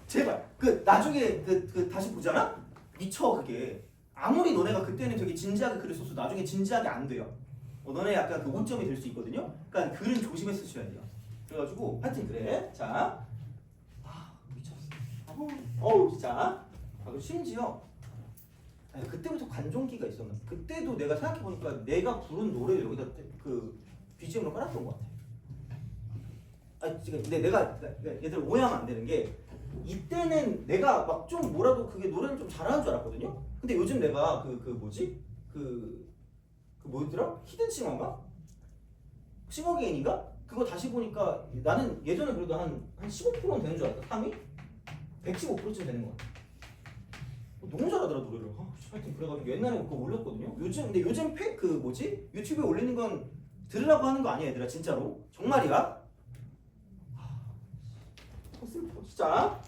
제발. 나중에 다시 보잖아? 미쳐 그게. 아무리 너네가 그때는 되게 진지하게 글을 썼어. 나중에 진지하게 안 돼요. 너네 약간 그 오점이 될 수 있거든요. 그러니까 글은 조심해서 쓰셔야 돼요. 그래가지고 하여튼 그래. 자, 미쳤어. 진짜. 그리고 심지어 그때부터 관종기가 있었나? 그때도 내가 생각해 보니까 내가 부른 노래를 여기다 BGM으로 깔았던 것 같아. 지금 근데 내가 얘들 오해하면 안 되는 게. 이때는 내가 막 좀 뭐라도 그게 노래를 좀 잘하는 줄 알았거든요. 근데 요즘 내가 뭐였더라? 히든싱어인가? 싱어게인인가? 그거 다시 보니까 나는 예전에 그래도 한 15%는 되는 줄 알았다. 3위? 115%쯤 되는 것 같아. 너무 잘하더라 노래를. 하여튼 그래가지고 옛날에 그거 올렸거든요. 근데 요즘 유튜브에 올리는 건 들으라고 하는 거 아니야 얘들아. 진짜로 정말이야. 슬퍼 진짜.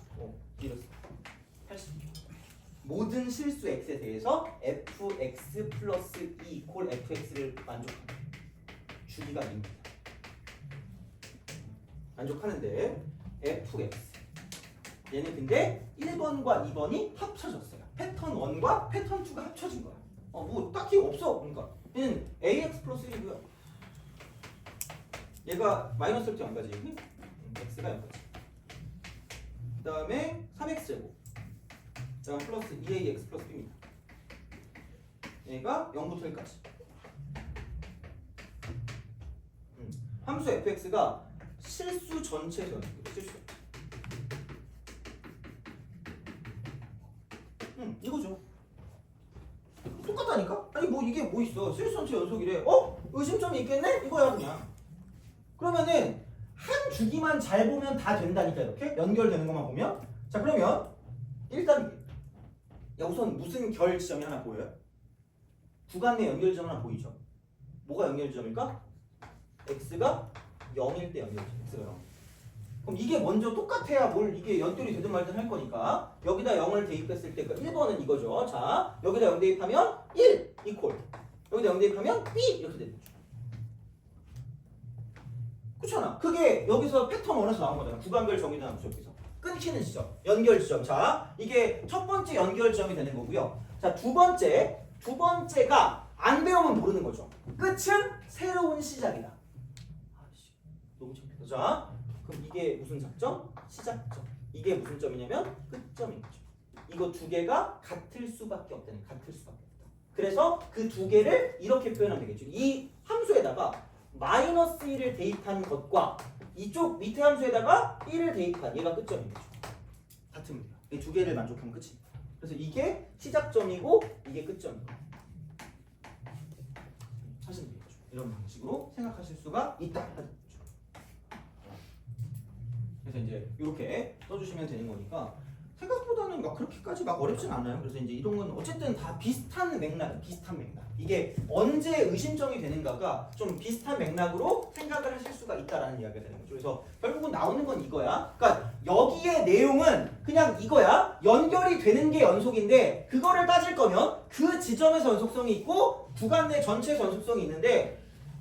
이랬어. 80. 모든 실수 x에 대해서 fx 플러스 2 이퀄 fx를 만족한다. 주기가 아닙니다. 만족하는데 fx 얘는 근데 1번과 2번이 합쳐졌어요. 패턴 1과 패턴 2가 합쳐진 거야. 뭐 딱히 없어. 그러니까 얘는 ax 플러스 1이고요. 얘가 마이너스 1점 안 가지. x가 0까지. 그 다음에 3x제곱, 그 다음 플러스 2ax 플러스 b입니다. 얘가 0부터 1까지. 함수 fx가 실수 전체에서 연속이에요. 실수. 이거죠. 똑같다니까? 아니 뭐 이게 뭐 있어. 실수 전체 연속이래. 의심점이 있겠네? 이거야 그냥. 그러면은 한 주기만 잘 보면 다 된다니까. 이렇게 연결되는 것만 보면. 자, 그러면 1단계. 우선 무슨 결 지점이 하나 보여요? 구간 내 연결 지점 하나 보이죠? 뭐가 연결 지점일까? x가 0일 때 연결 지점. x가 0. 그럼 이게 먼저 똑같아야 뭘 이게 연결이 되든 말든 할 거니까 여기다 0을 대입했을 때 1번은 이거죠. 자, 여기다 0 대입하면 1 이퀄. 여기다 0 대입하면 b 이렇게 되는 거죠. 그렇잖아. 그게 여기서 패턴 1에서 나온 거잖아. 구간별 정의된 함수 여기서 끊기는 지점, 연결 지점. 자, 이게 첫 번째 연결 지점이 되는 거고요. 자, 두 번째가 안 배우면 모르는 거죠. 끝은 새로운 시작이다. 아씨, 너무 창피하다. 자, 그럼 이게 무슨 작점? 시작점. 이게 무슨 점이냐면 끝점인 거죠. 이거 두 개가 같을 수밖에 없다는, 같을 수밖에 없다. 그래서 그 두 개를 이렇게 표현하면 되겠죠. 이 함수에다가 마이너스 1을 대입한 것과 이쪽 밑에 함수에다가 1을 대입한 얘가 끝점인 거죠. 같으면 돼요. 이 두 개를 만족하면 끝입니다. 그래서 이게 시작점이고 이게 끝점이고 하시면 되겠죠. 이런 방식으로 생각하실 수가 있다. 그래서 이제 이렇게 써주시면 되는 거니까 생각보다는 막 그렇게까지 막 어렵진 않아요. 그래서 이제 이런 건 어쨌든 다 비슷한 맥락, 비슷한 맥락. 이게 언제 의심점이 되는가가 좀 비슷한 맥락으로 생각을 하실 수가 있다라는 이야기가 되는 거죠. 그래서 결국은 나오는 건 이거야. 그러니까 여기에 내용은 그냥 이거야. 연결이 되는 게 연속인데 그거를 따질 거면 그 지점에서 연속성이 있고 구간 내 전체에서 연속성이 있는데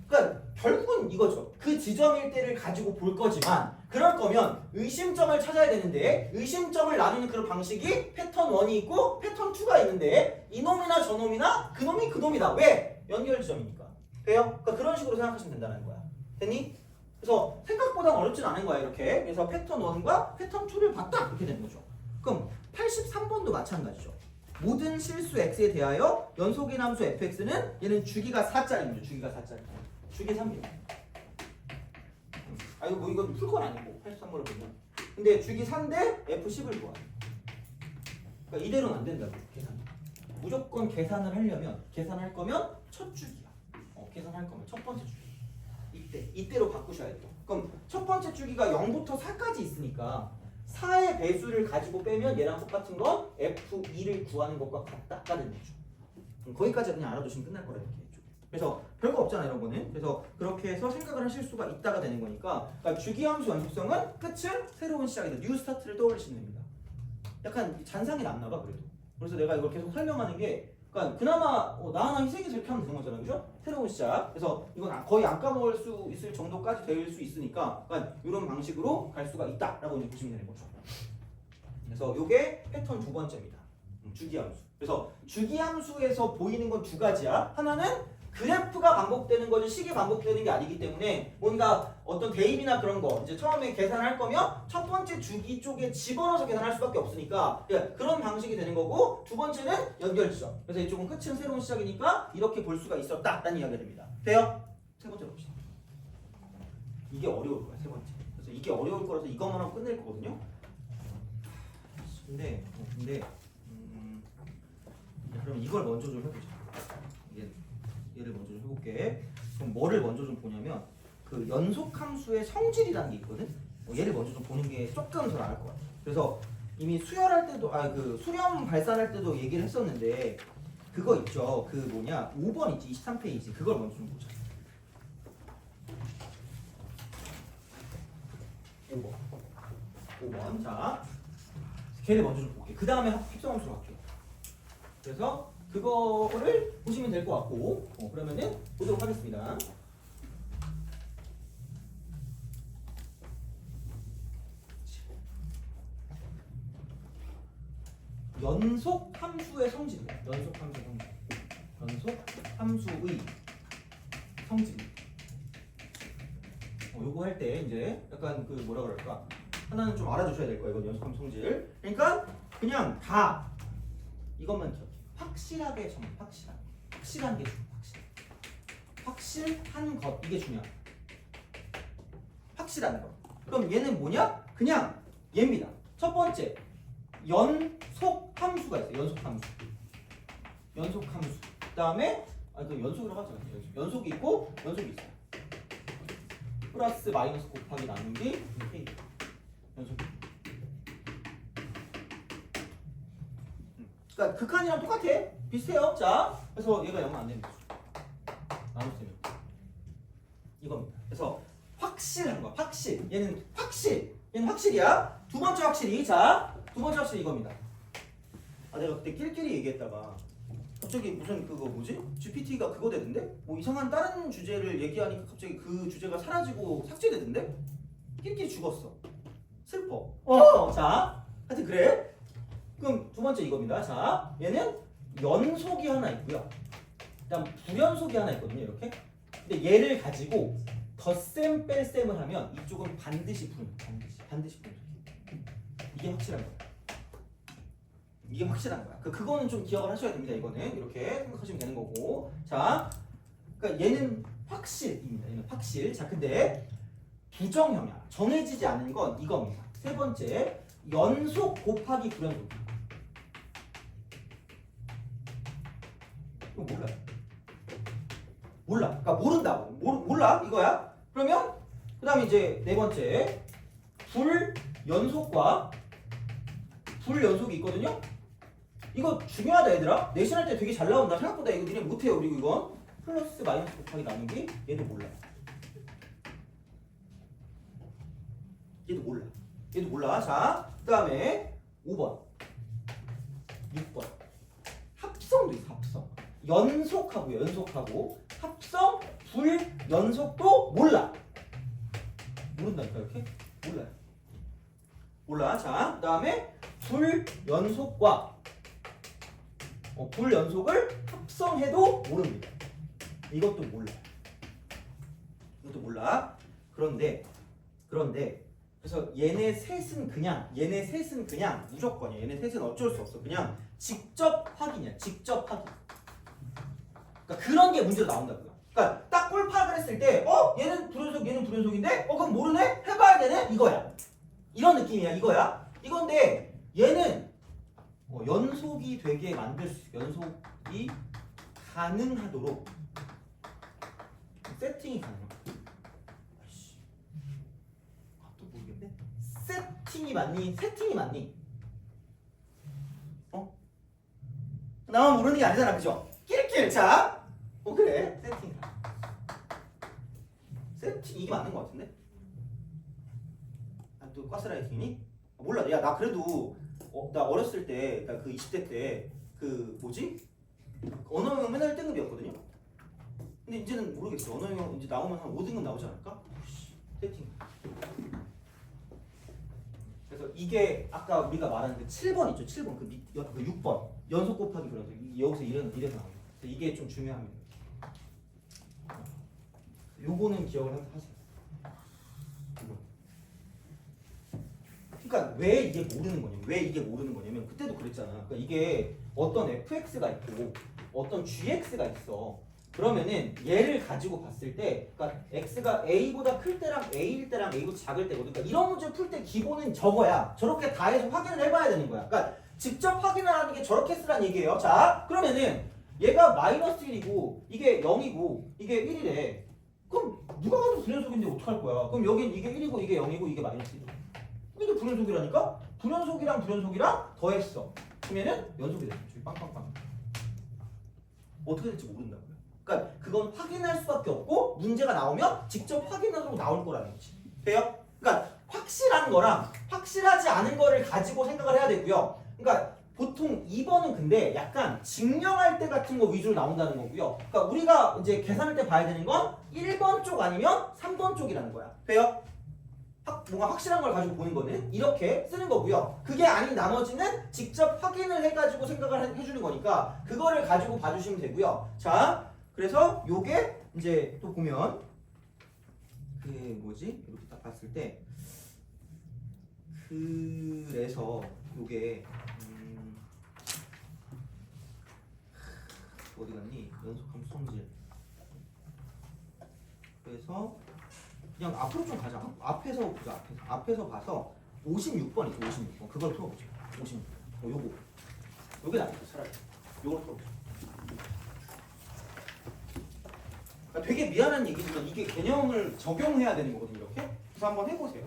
그러니까 결국은 이거죠. 그 지점일 때를 가지고 볼 거지만 그럴 거면 의심점을 찾아야 되는데 의심점을 나누는 그런 방식이 패턴 1이 있고 패턴 2가 있는데 이놈이나 저놈이나 그놈이 그놈이다. 왜? 연결 지점이니까. 돼요? 그러니까 그런 식으로 생각하시면 된다는 거야. 됐니? 그래서 생각보다 어렵진 않은 거야 이렇게. 그래서 패턴 1과 패턴 2를 봤다 이렇게 되는 거죠. 그럼 83번도 마찬가지죠. 모든 실수 x에 대하여 연속인 함수 fx는 얘는 주기가 4짜리입니다. 주기가 4짜리. 주기 3입니다. 아 이거 뭐 이건 풀 건 아니고 83번을 보면. 근데 주기 4인데 F10을 구하래. 그러니까 이대로는 안 된다고 계산이. 무조건 계산을 하려면 계산할 거면 첫 주기야. 계산할 거면 첫 번째 주기. 이때로 바꾸셔야 돼요. 그럼 첫 번째 주기가 0부터 4까지 있으니까 4의 배수를 가지고 빼면 얘랑 똑같은 건 F2를 구하는 것과 같다는 거죠. 거기까지 그냥 알아두시면 끝날 거라 이렇게. 그래서 별거 없잖아요 이런 거는. 그래서 그렇게 해서 생각을 하실 수가 있다가 되는 거니까 그러니까 주기함수 연속성은 끝은 새로운 시작이다. 뉴 스타트를 떠올리시면 됩니다. 약간 잔상이 났나 봐 그래도. 그래서 내가 이걸 계속 설명하는 게 그러니까 그나마 나 하나 희생해서 이렇게 하면 되는 거잖아요. 그죠? 새로운 시작. 그래서 이건 거의 안 까먹을 수 있을 정도까지 될 수 있으니까 그러니까 이런 방식으로 갈 수가 있다라고 이제 보시면 되는 거죠. 그래서 이게 패턴 두 번째입니다. 주기함수. 그래서 주기함수에서 보이는 건 두 가지야. 하나는 그래프가 반복되는 거지 식이 반복되는 게 아니기 때문에 뭔가 어떤 대입이나 그런 거 이제 처음에 계산할 거면 첫 번째 주기 쪽에 집어넣어서 계산할 수밖에 없으니까 그런 방식이 되는 거고 두 번째는 연결지점. 그래서 이쪽은 끝은 새로운 시작이니까 이렇게 볼 수가 있었다라는 이야기가 됩니다. 돼요? 세 번째 봅시다. 이게 어려울 거야 세 번째. 그래서 이게 어려울 거라서 이것만 하고 끝낼 거거든요. 근데 그럼 이걸 먼저 좀 해보자. 얘를 먼저 좀 해볼게. 그럼 뭐를 먼저 좀 보냐면 그 연속함수의 성질이라는 게 있거든. 얘를 먼저 좀 보는 게 조금 더 나을 것 같아. 그래서 이미 수열할 때도 그 수렴 발산할 때도 얘기를 했었는데 그거 있죠. 그 뭐냐 5번 있지 23페이지 그걸 먼저 좀 보자. 5번 자 걔를 먼저 좀 볼게. 그 다음에 합성함수로 갈게요. 그래서 그거를 보시면 될 것 같고 그러면은 보도록 하겠습니다. 연속 함수의 성질입니다. 연속 함수의 성질. 요거 할 때 이제 약간 그 뭐라 그럴까 하나는 좀 알아두셔야 될 거예요. 이건 연속 함수 성질. 그러니까 그냥 다 이것만 기억해. 확실하게 정해. 확실한 게 중요해. 확실한 것 이게 중요해. 확실한 것. 그럼 얘는 뭐냐? 그냥 얘입니다. 첫 번째 연속 함수가 있어요. 연속 함수. 그다음에 또 연속이라고 하지 않아요. 연속이 있고 연속이 있어요. 플러스 마이너스 곱하기 나누기 이렇게 연속. 그러니까 극한이랑 똑같아. 비슷해요. 자, 그래서 얘가 0은 안 되는 거죠. 나눴으면 이겁니다. 그래서 확실한 거야. 얘는 확실이야. 두 번째 확실히. 자, 두 번째 확실히 이겁니다. 내가 그때 끼리끼리 얘기했다가 갑자기 무슨 그거 뭐지? GPT가 그거 되던데? 뭐 이상한 다른 주제를 얘기하니까 갑자기 그 주제가 사라지고 삭제되던데? 끼리끼리 죽었어. 슬퍼. 자, 하여튼 그래. 그럼 두 번째 이겁니다. 자, 얘는 연속이 하나 있고요.
그다음 불연속이 하나 있거든요. 이렇게. 근데 얘를 가지고 덧셈 뺄셈을 하면 이쪽은 반드시 반드시 불연속. 이게 확실한 거야. 이게 확실한 거야. 그거는 좀 기억을 하셔야 됩니다. 이거는 이렇게 생각하시면 되는 거고. 자, 그러니까 얘는 확실입니다. 얘는 확실. 자, 근데 부정형이야. 정해지지 않은 건 이겁니다. 세 번째, 연속 곱하기 불연속. 이거 몰라요. 몰라. 그러니까 모른다고. 몰라 이거야. 그러면 그다음에 이제 네 번째, 불연속이 있거든요. 이거 중요하다 얘들아. 내신할 때 되게 잘 나온다. 생각보다 이거 니네 못해요. 그리고 이건 플러스 마이너스 곱하기 나누기 얘도 몰라. 얘도 몰라. 자, 그 다음에 5번 6번 합성도 있어. 합성 연속하고 합성 불연속도 모른다니까. 이렇게 몰라. 자, 그 다음에 불연속을 합성해도 모릅니다. 이것도 몰라. 그런데 그래서 얘네 셋은 그냥 무조건이야. 얘네 셋은 어쩔 수 없어. 그냥 직접 확인이야. 그러니까 그런 게 문제로 나온다고요. 그러니까 딱 꼴 파악을 했을 때 얘는 불연속인데 그럼 모르네? 해봐야 되네? 이거야. 이런 느낌이야. 이건데 얘는 연속이 되게 만들 수 있어. 연속이 가능하도록 세팅이 가능해. 또 모르겠네. 세팅이 맞니? 나만 모르는 게 아니잖아, 그죠? 끼리끼리. 자, 그래. 세팅 이게 맞는 거 같은데? 또 가스라이팅이니? 몰라. 야, 나 그래도 나 어렸을 때, 나 그 20대 때 그 뭐지? 언어영역 맨날 1등급이었거든요. 근데 이제는 모르겠어. 언어영역 이제 나오면 한 5등급 나오지 않을까? 세팅. 그래서 이게 아까 우리가 말한 그 7번 있죠. 7번 그 6번 연속 곱하기 불연속. 여기서 이래서 나옵니다. 이게 좀 중요합니다. 요거는 기억을 하세요. 그러니까 왜 이게 모르는 거냐면 그때도 그랬잖아. 그러니까 이게 어떤 fx가 있고 어떤 gx가 있어. 그러면은 얘를 가지고 봤을 때, 그러니까 x가 a보다 클 때랑 a일 때랑 a보다 작을 때거든. 그러니까 이런 문제 풀 때 기본은 저거야. 저렇게 다 해서 확인을 해봐야 되는 거야. 그러니까 직접 확인을 하는 게 저렇게 쓰란 얘기예요. 자, 그러면은 얘가 마이너스 1이고 이게 0이고 이게 1이래. 그럼 누가 봐도 불연속인데 어떡할 거야? 그럼 여긴 이게 1이고 이게 0이고 이게 마이너스 1이야. 이게 불연속이라니까? 불연속이랑 더했어. 그러면은 연속이 됐어. 저기 빵빵빵. 어떻게 될지 모른다고요. 그러니까 그건 확인할 수밖에 없고 문제가 나오면 직접 확인하도록 나올 거라는 거지. 돼요? 그러니까 확실한 거랑 확실하지 않은 거를 가지고 생각을 해야 되고요. 그러니까 보통 2번은 근데 약간 증명할 때 같은 거 위주로 나온다는 거고요. 그러니까 우리가 이제 계산할 때 봐야 되는 건 1번 쪽 아니면 3번 쪽이라는 거야. 돼요? 뭔가 확실한 걸 가지고 보는 거는 이렇게 쓰는 거고요. 그게 아닌 나머지는 직접 확인을 해가지고 생각을 해주는 거니까 그거를 가지고 봐주시면 되고요. 자, 그래서 요게 이제 또 보면 그 뭐지? 이렇게 딱 봤을 때 그래서 요게 어디 갔니? 연속함수 성질. 그래서 그냥 앞으로 좀 가자. 앞에서 보자. 앞에서 봐서 56번 있어. 56번. 그걸 풀어보자. 56번. 요게 낫겠다. 차라리. 요걸 풀어보자. 그러니까 되게 미안한 얘기지만 이게 개념을 적용해야 되는 거거든요. 이렇게. 그래서 한번 해보세요.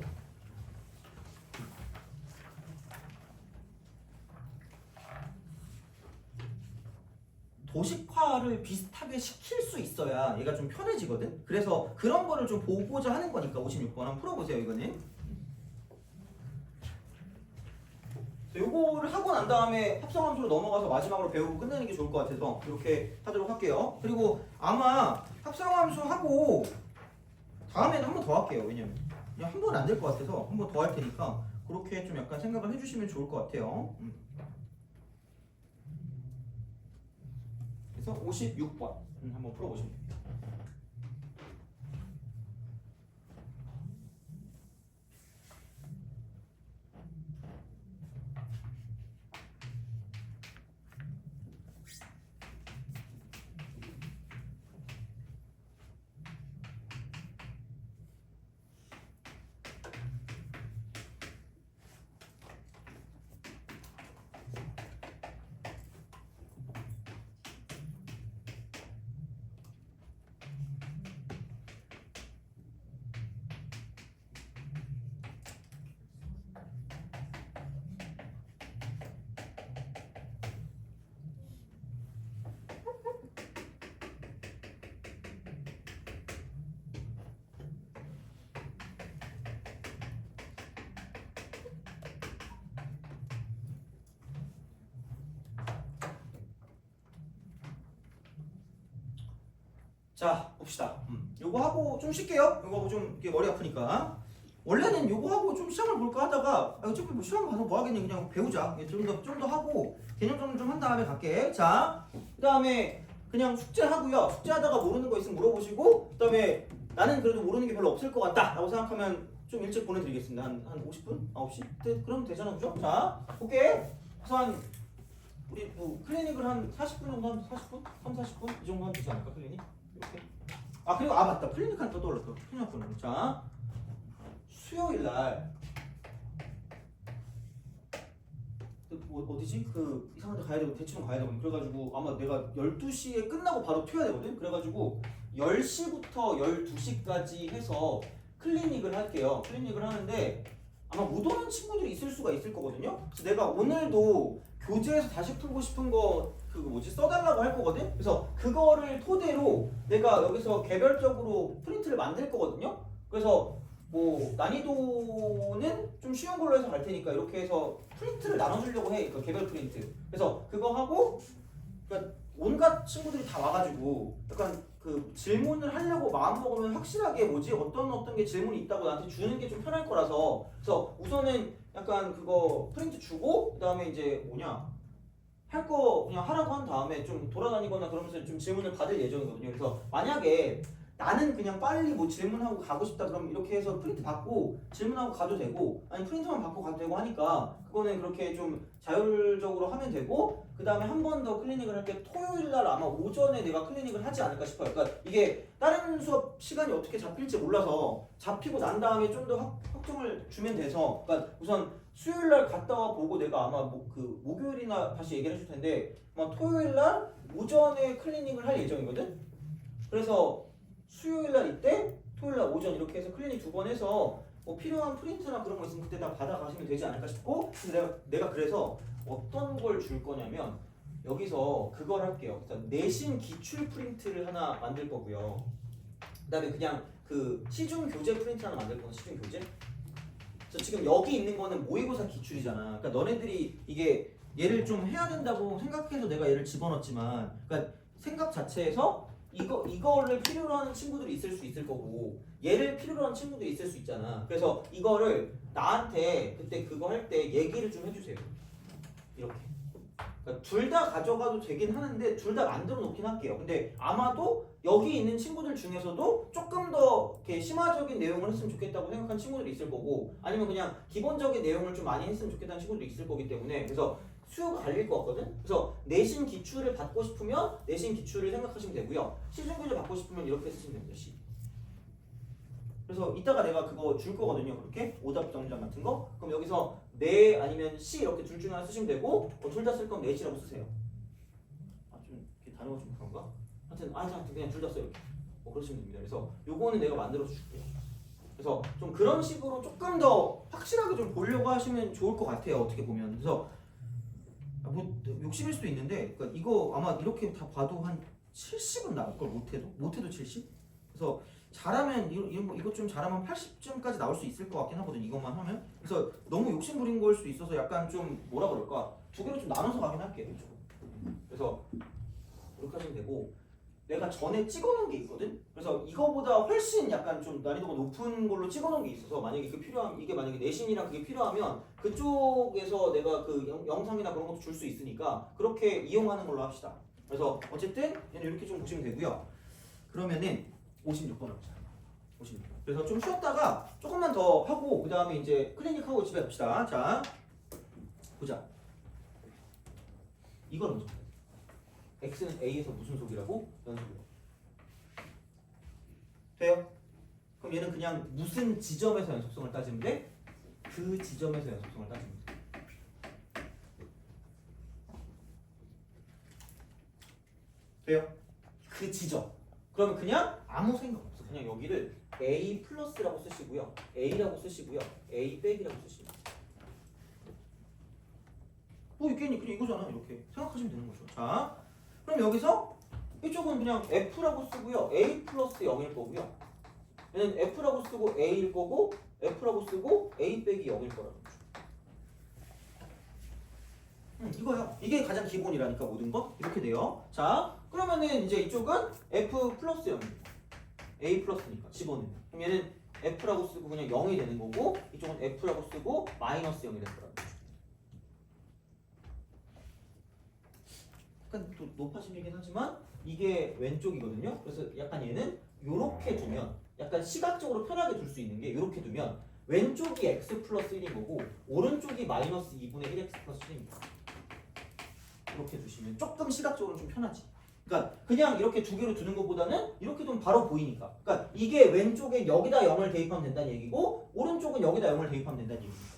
도식화를 비슷하게 시킬 수 있어야 얘가 좀 편해지거든. 그래서 그런 거를 좀 보고자 하는 거니까 56번 한번 풀어보세요. 이거는 요거를 하고 난 다음에 합성함수로 넘어가서 마지막으로 배우고 끝내는 게 좋을 것 같아서 이렇게 하도록 할게요. 그리고 아마 합성함수 하고 다음에는 한 번 더 할게요. 왜냐면 그냥 한 번 안 될 것 같아서 한 번 더 할 테니까 그렇게 좀 약간 생각을 해주시면 좋을 것 같아요. 그래서 56번 한번 풀어보시면 됩니다. 자, 봅시다. 요거 하고 좀 쉴게요. 요거 하고 좀 이렇게 머리 아프니까. 원래는 요거 하고 좀 시험을 볼까 하다가 어차피 뭐 시험 봐서 뭐 하겠니? 그냥 배우자. 좀 더 하고 개념 정리 좀 한 다음에 갈게. 자, 그다음에 그냥 숙제 하고요. 숙제하다가 모르는 거 있으면 물어보시고, 그다음에 나는 그래도 모르는 게 별로 없을 것 같다라고 생각하면 좀 일찍 보내드리겠습니다. 한 50분? 9시? 그럼 되잖아, 그죠? 자, 볼게. 우선 우리 뭐 클리닉을 한 40분 정도 하면 40분? 3, 40분? 이 정도 하면 되지 않을까, 클리닉? 이렇게. 아, 그리고 맞다. 클리닉 하나 더 떠올랐어. 큰일 났구나. 자, 수요일 날 뭐 어디지? 그 이상한 데 가야 되고 대치로 가야 되거든. 그래가지고 아마 내가 12시에 끝나고 바로 튀어야 되거든. 그래가지고 10시부터 12시까지 해서 클리닉을 할게요. 클리닉을 하는데 아마 못 오는 친구들이 있을 수가 있을 거거든요. 그래서 내가 오늘도 교재에서 다시 풀고 싶은 거 그거 뭐지 써달라고 할 거거든. 그래서 그거를 토대로 내가 여기서 개별적으로 프린트를 만들 거거든요. 그래서 뭐 난이도는 좀 쉬운 걸로 해서 갈 테니까 이렇게 해서 프린트를 나눠주려고 해. 그 개별 프린트. 그래서 그거 하고 그러니까 온갖 친구들이 다 와가지고 약간 그 질문을 하려고 마음 먹으면 확실하게 뭐지 어떤 게 질문이 있다고 나한테 주는 게 좀 편할 거라서 그래서 우선은 약간 그거 프린트 주고 그다음에 이제 뭐냐 할 거 그냥 하라고 한 다음에 좀 돌아다니거나 그러면서 좀 질문을 받을 예정이거든요. 그래서 만약에 나는 그냥 빨리 뭐 질문하고 가고 싶다 그러면 이렇게 해서 프린트 받고 질문하고 가도 되고 아니 프린트만 받고 가도 되고 하니까 그거는 그렇게 좀 자율적으로 하면 되고 그 다음에 한 번 더 클리닉을 할 때 토요일 날 아마 오전에 내가 클리닉을 하지 않을까 싶어요. 그러니까 이게 다른 수업 시간이 어떻게 잡힐지 몰라서 잡히고 난 다음에 좀 더 확정을 주면 돼서 그러니까 우선 수요일 날 갔다 와 보고 내가 아마 그 목요일이나 다시 얘기를 해줄 텐데 아마 토요일 날 오전에 클리닉을 할 예정이거든. 그래서 수요일 날 이때 토요일 날 오전 이렇게 해서 클리닉 2번 해서 뭐 필요한 프린트나 그런 거 있으면 그때 다 받아가시면 되지 않을까 싶고 근데 내가 그래서 어떤 걸 줄 거냐면 여기서 그걸 할게요. 일단 내신 기출 프린트를 하나 만들 거고요. 그다음에 그냥 그 시중 교재 프린트 하나 만들 거고 시중 교재. 그래서 지금 여기 있는 거는 모의고사 기출이잖아. 그러니까 너네들이 이게 얘를 좀 해야 된다고 생각해서 내가 얘를 집어넣었지만, 그러니까 생각 자체에서 이거를 필요로 하는 친구들이 있을 수 있을 거고 얘를 필요로 하는 친구들이 있을 수 있잖아. 그래서 이거를 나한테 그때 그거 할 때 얘기를 좀 해주세요. 이렇게. 그러니까 둘 다 가져가도 되긴 하는데 둘 다 만들어 놓긴 할게요. 근데 아마도 여기 있는 친구들 중에서도 조금 더 이렇게 심화적인 내용을 했으면 좋겠다고 생각하는 친구들이 있을 거고 아니면 그냥 기본적인 내용을 좀 많이 했으면 좋겠다는 친구들이 있을 거기 때문에 그래서 수요가 갈릴 것 같거든? 그래서 내신 기출을 받고 싶으면 내신 기출을 생각하시면 되고요. 시중교재 받고 싶으면 이렇게 쓰시면 됩니다. 시. 그래서 이따가 내가 그거 줄 거거든요. 그렇게 오답 정장 같은 거. 그럼 여기서 네 아니면 시 이렇게 둘 중에 하나 쓰시면 되고 둘 다 쓸 거면 네시라고 쓰세요. 아 좀 이렇게 단어가 좀 그런가? 하여튼 그냥 둘 다 써요. 그러시면 됩니다. 그래서 요거는 내가 만들어서 줄게요. 그래서 좀 그런 식으로 조금 더 확실하게 좀 보려고 하시면 좋을 것 같아요. 어떻게 보면. 그래서 뭐 욕심일 수도 있는데 그러니까 이거 아마 이렇게 다 봐도 한 70은 나올 걸 못해도 70. 그래서 잘하면 이거 좀 잘하면 80점까지 나올 수 있을 것 같긴 하거든. 이것만 하면. 그래서 너무 욕심 부린 걸 수도 있어서 약간 좀 뭐라 그럴까 두 개로 좀 나눠서 가긴 할게요. 그래서 이렇게 하시면 되고 내가 전에 찍어놓은 게 있거든. 그래서 이거보다 훨씬 약간 좀 난이도가 높은 걸로 찍어놓은 게 있어서 만약에 이게 만약에 내신이랑 그게 필요하면 그쪽에서 내가 그 영상이나 그런 것도 줄 수 있으니까 그렇게 이용하는 걸로 합시다. 그래서 어쨌든 얘는 이렇게 좀 보시면 되고요. 그러면은 56번 합시다. 56번. 그래서 좀 쉬었다가 조금만 더 하고 그 다음에 이제 클리닉하고 집에 갑시다. 자, 보자. 이걸 먼저 봐야 돼. x는 a에서 무슨 속이라고? 연속이라고. 돼요? 그럼 얘는 그냥 무슨 지점에서 연속성을 따지면 돼? 그 지점에서 연속성을 따지면 돼. 돼요? 그 지점. 그러면 그냥 아무 생각 없어. 그냥 여기를 a 플러스라고 쓰시고요. a라고 쓰시고요. a 빼기라고 쓰시면 돼요. 있겠니? 그냥 이거잖아. 이렇게 생각하시면 되는 거죠. 자, 그럼 여기서 이쪽은 그냥 f라고 쓰고요. a 플러스 0일 거고요. 얘는 f라고 쓰고 a일 거고 f라고 쓰고 a 빼기 0일 거라는 거죠. 이거요. 이게 가장 기본이라니까 모든 거 이렇게 돼요. 자, 그러면은 이제 이쪽은 f 플러스 0입니다. a 플러스니까 집어넣으면. 그럼 얘는 f라고 쓰고 그냥 0이 되는 거고 이쪽은 f라고 쓰고 마이너스 0이 될 거라는 거죠. 약간 또 높아짐이긴 하지만 이게 왼쪽이거든요. 그래서 약간 얘는 요렇게 두면 약간 시각적으로 편하게 둘 수 있는 게 요렇게 두면 왼쪽이 x 플러스 1인 거고 오른쪽이 마이너스 2분의 1x 플러스 1입니다. 이렇게 두시면 조금 시각적으로 좀 편하지. 그러니까 그냥 이렇게 두 개로 두는 것보다는 이렇게 좀 바로 보이니까. 그러니까 이게 왼쪽에 여기다 0을 대입하면 된다는 얘기고 오른쪽은 여기다 0을 대입하면 된다는 얘기입니다.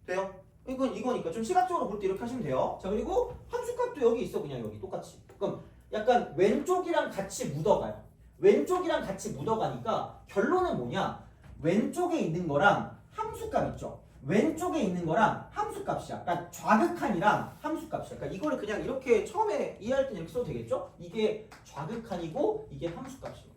돼요? 이거니까 좀 시각적으로 볼 때 이렇게 하시면 돼요. 자, 그리고 함수값도 여기 있어. 그냥 여기 똑같이. 그럼 약간 왼쪽이랑 같이 묻어가요. 왼쪽이랑 같이 묻어가니까 결론은 뭐냐? 왼쪽에 있는 거랑 함수값 있죠. 왼쪽에 있는 거랑 함수값이야. 그러니까 좌극한이랑 함수값이야. 그러니까 이거를 그냥 이렇게 처음에 이해할 때는 이렇게 써도 되겠죠? 이게 좌극한이고 이게 함수값이고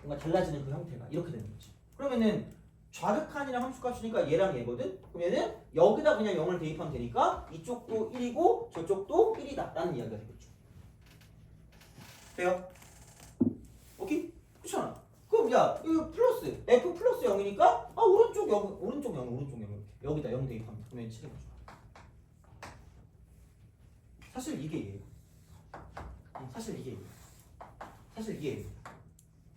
뭔가 달라지는 그 형태가 이렇게 되는 거지. 그러면은 좌극한이랑 함수값이니까 얘랑 얘거든? 그럼 얘는 여기다 그냥 0을 대입하면 되니까 이쪽도 1이고 저쪽도 1이다 라는 이야기가 되겠죠. 돼요? 오케이? 그렇잖아. 그럼 야 이거 플러스 f 플러스 0이니까 아 오른쪽 0 오른쪽 0 오른쪽 0 이렇게 여기다 0 대입하면 그러면 7이 거죠. 사실 이게 얘예요. 사실 이게 얘예요.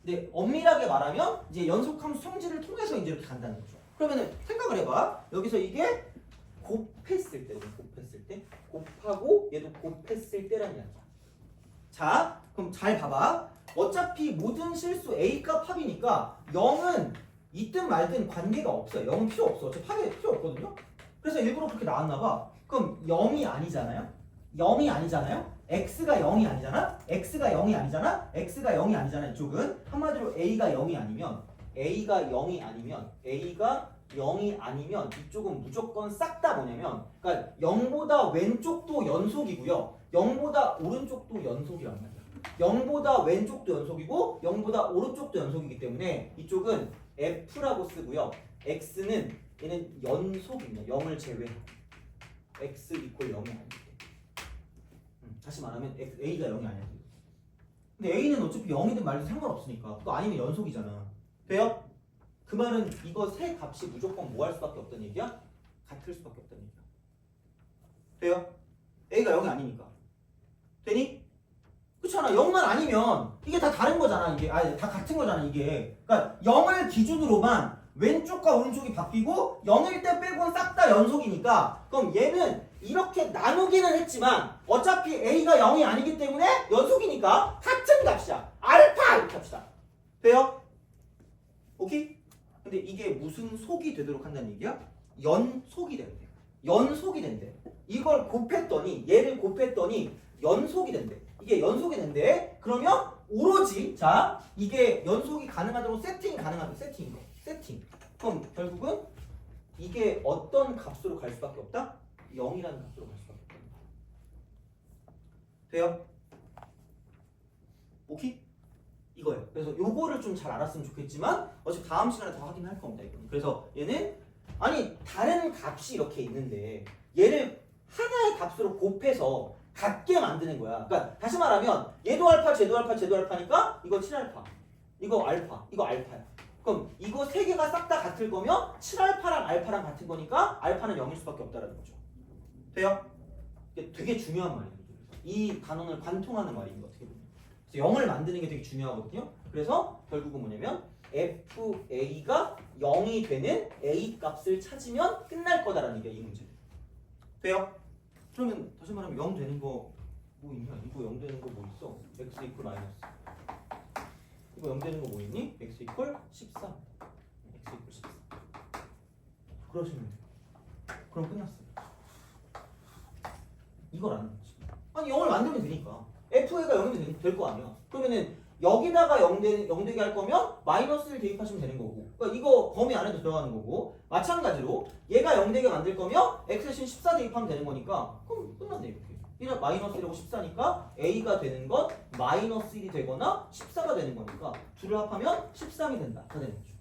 근데 엄밀하게 말하면 이제 연속함수 성질을 통해서 이제 이렇게 간다는 거죠. 그러면은 생각을 해봐. 여기서 이게 곱했을 때 곱하고 얘도 곱했을 때라는 이야기야. 자, 그럼 잘 봐봐. 어차피 모든 실수 A값 합이니까 0은 있든 말든 관계가 없어요. 0은 필요 없어. 어차피 합이 필요 없거든요. 그래서 일부러 그렇게 나왔나 봐. 그럼 0이 아니잖아요. x가 0이 아니잖아. x가 0이 아니잖아. 이쪽은 한마디로 a가 0이 아니면 이쪽은 무조건 싹 다 뭐냐면 그러니까 0보다 왼쪽도 연속이고요. 0보다 오른쪽도 연속이란 말이야. 0보다 왼쪽도 연속이고 0보다 오른쪽도 연속이기 때문에 이쪽은 f라고 쓰고요. x는 얘는 연속입니다. 0을 제외하고 x 이퀄 0이 아닙니다. 다시 말하면 a가 0이 아니야. 근데 a는 어차피 0이든 말든 상관없으니까 그거 아니면 연속이잖아. 돼요? 그 말은 이거 세 값이 무조건 뭐 할 수밖에 없다는 얘기야? 같을 수밖에 없다는 얘기야. 돼요? a가 0이 아니니까. 되니? 그렇잖아. 0만 아니면 이게 다 다른 거잖아. 이게 아니 다 같은 거잖아. 이게. 그러니까 0을 기준으로만 왼쪽과 오른쪽이 바뀌고 0일 때 빼고는 싹 다 연속이니까 그럼 얘는 이렇게 나누기는 했지만 어차피 a가 0이 아니기 때문에 연속이니까 같은 값이야. 알파 이렇게 합시다. 돼요? 오케이? 근데 이게 무슨 속이 되도록 한다는 얘기야? 연속이 된대. 연속이 된대. 이걸 곱했더니 얘를 곱했더니 연속이 된대. 이게 연속이 된대. 그러면 오로지 자 이게 연속이 가능하도록 세팅이 가능하다. 세팅. 그럼 결국은 이게 어떤 값으로 갈 수밖에 없다? 0이라는 값으로 갈 수밖에 없다. 돼요? 오케이? 이거예요. 그래서 요거를 좀 잘 알았으면 좋겠지만 어차피 다음 시간에 더 확인할 겁니다. 이거는. 그래서 얘는 아니 다른 값이 이렇게 있는데 얘를 하나의 값으로 곱해서 같게 만드는 거야. 그러니까 다시 말하면 얘도 알파, 쟤도 알파니까 이거 7알파, 이거 알파, 이거 알파야. 그럼 이거 세 개가 싹 다 같을 거면 7알파랑 알파랑 같은 거니까 알파는 0일 수밖에 없다라는 거죠. 돼요? 이게 되게 중요한 말이에요. 이 단원을 관통하는 말입니다. 어떻게 보면. 그래서 0을 만드는 게 되게 중요하거든요. 그래서 결국은 뭐냐면 FA가 0이 되는 A 값을 찾으면 끝날 거다라는 얘기야, 이 문제는. 돼요? 그러면 다시 말하면 0 되는 거 뭐 있냐? 이거 0 되는 거 뭐 있어? x 이퀄 마이너스. 이거 0 되는 거 뭐 있니? x 이퀄 13. x 이퀄 14. 그러시면 돼요. 그럼 끝났어요. 이걸 아는 거지. 아니 0을 만들면 되니까. FA가 0이면 될 거 아니야. 그러면은 여기다가 0 되게 할 거면 마이너스를 대입하시면 되는 거고. 그러니까 이거 범위 안에도 들어가는 거고. 마찬가지로 얘가 0 되게 만들 거면 x 대신 14 대입하면 되는 거니까 그럼 끝났네 이렇게. 1 마이너스 1하고 14니까 a가 되는 건 마이너스 1이 되거나 14가 되는 거니까 둘을 합하면 13이 된다. 다 되는 거죠.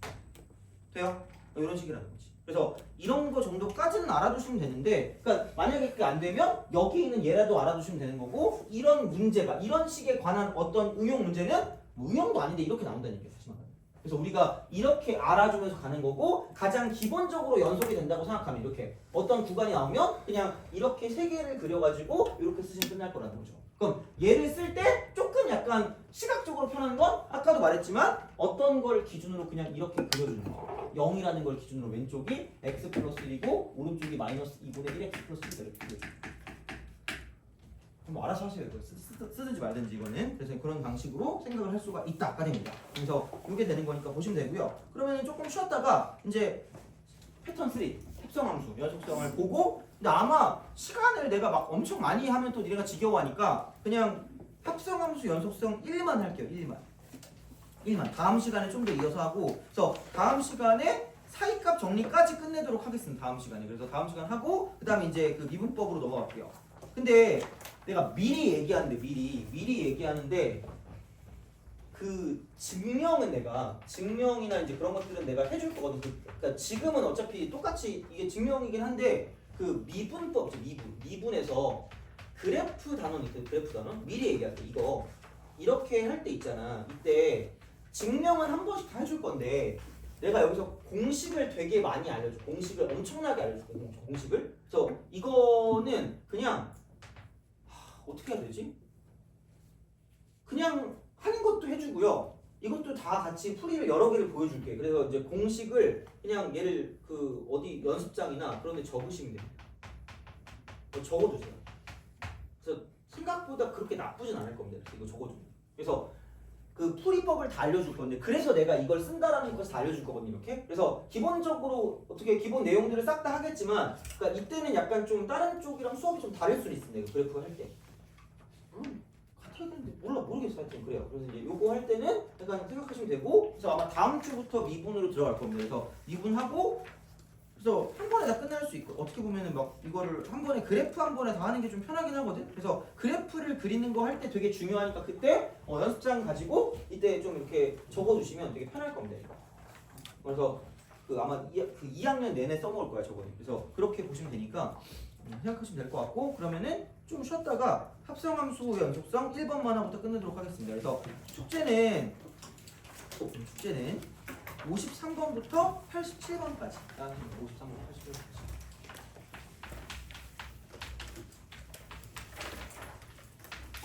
돼요? 이런 식이라는 거지. 그래서 이런 거 정도까지는 알아두시면 되는데, 그러니까 만약에 그게 안 되면 여기 있는 얘라도 알아두시면 되는 거고, 이런 문제가 이런 식에 관한 어떤 응용 문제는 뭐 응용도 아닌데 이렇게 나온다는 얘기예요. 다시 말하면. 그래서 우리가 이렇게 알아주면서 가는 거고, 가장 기본적으로 연속이 된다고 생각하면 이렇게 어떤 구간이 나오면 그냥 이렇게 세 개를 그려가지고 이렇게 쓰시면 끝날 거라는 거죠. 그럼 얘를 쓸 때 조금 약간 시각적으로 편한 건 아까도 말했지만 어떤 걸 기준으로 그냥 이렇게 그려주는 거죠. 0이라는 걸 기준으로 왼쪽이 x 플러스 1이고 오른쪽이 마이너스 2분의 1x 플러스 1 이렇게 그려줘요. 뭐 알아서 하세요. 쓰든지 말든지 이거는. 그래서 그런 방식으로 생각을 할 수가 있다가 됩니다. 그래서 이게 되는 거니까 보시면 되고요. 그러면 조금 쉬었다가 이제 패턴 3 합성함수 연속성을 보고, 근데 아마 시간을 내가 막 엄청 많이 하면 또 니네가 지겨워하니까 그냥 합성함수 연속성 1만 할게요. 1만. 다음 시간에 좀 더 이어서 하고, 그래서 다음 시간에 사이값 정리까지 끝내도록 하겠습니다. 다음 시간에. 그래서 다음 시간 하고 그다음에 이제 그 미분법으로 넘어갈게요. 근데 내가 미리 얘기하는데 그 증명이나 이제 그런 것들은 내가 해줄 거거든. 그러니까 지금은 어차피 똑같이 이게 증명이긴 한데 그 미분법, 미분에서 그래프 단원 있거든. 그래프 단원 미리 얘기할게. 이거 이렇게 할 때 있잖아. 이때 증명은 한 번씩 다 해줄 건데 내가 여기서 공식을 되게 많이 알려줘. 공식을 엄청나게 알려줘. 공식을. 그래서 이거는 그냥 어떻게 해야 되지? 그냥 하는 것도 해주고요. 이것도 다 같이 풀이를 여러 개를 보여줄게. 그래서 이제 공식을 그냥 얘를 그 어디 연습장이나 그런 데 적으시면 됩니다. 적어두세요. 그래서 생각보다 그렇게 나쁘진 않을 겁니다. 그래서 이거 적어줍니다. 그래서 그 풀이법을 다 알려줄 건데, 그래서 내가 이걸 쓴다라는 것을 다 알려줄 거거든요. 이렇게. 그래서 기본적으로 어떻게 기본 내용들을 싹 다 하겠지만, 그러니까 이때는 약간 좀 다른 쪽이랑 수업이 좀 다를 수는 있습니다. 그래프 할 때. 같아야 되는데 모르겠어. 하여튼 그래요. 그래서 이제 요거 할 때는 약간 생각하시면 되고, 그래서 아마 다음 주부터 미분으로 들어갈 겁니다. 그래서 미분하고, 그래서 한 번에 다 끝날 수 있고, 어떻게 보면은 막 이거를 한 번에 그래프 한 번에 다 하는 게 좀 편하긴 하거든. 그래서 그래프를 그리는 거 할 때 되게 중요하니까 그때 연습장 가지고 이때 좀 이렇게 적어주시면 되게 편할 겁니다. 그래서 그 아마 그 2학년 내내 써먹을 거야 저거는. 그래서 그렇게 보시면 되니까 생각하시면 될 것 같고, 그러면은 좀 쉬었다가 합성함수 연속성 1번만 하고부터 끝내도록 하겠습니다. 그래서 축제는 53번부터 87번까지. 53번부터 87번까지.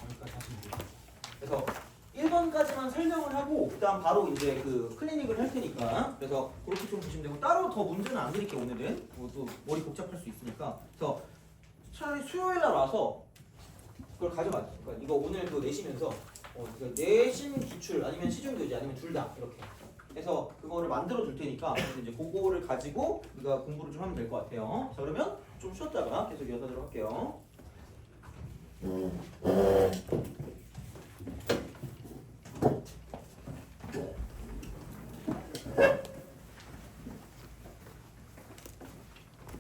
여기까지 하시면 돼요. 그래서 1번까지만 설명을 하고 그다음 바로 이제 그 클리닉을 할 테니까, 그래서 그렇게 좀 보시면 되고, 따로 더 문제는 안 드릴게요. 오늘은 또 머리 복잡할 수 있으니까. 그래서 차라리 수요일 날 와서 그걸 가져가세요. 그러니까 이거 오늘 그거 내시면서 그러니까 내신 기출 아니면 시중교재 아니면 둘 다 이렇게 해서 그거를 만들어 줄 테니까 이제 그거를 가지고 우리가 공부를 좀 하면 될 것 같아요. 자, 그러면 좀 쉬었다가 계속 이어가도록 할게요.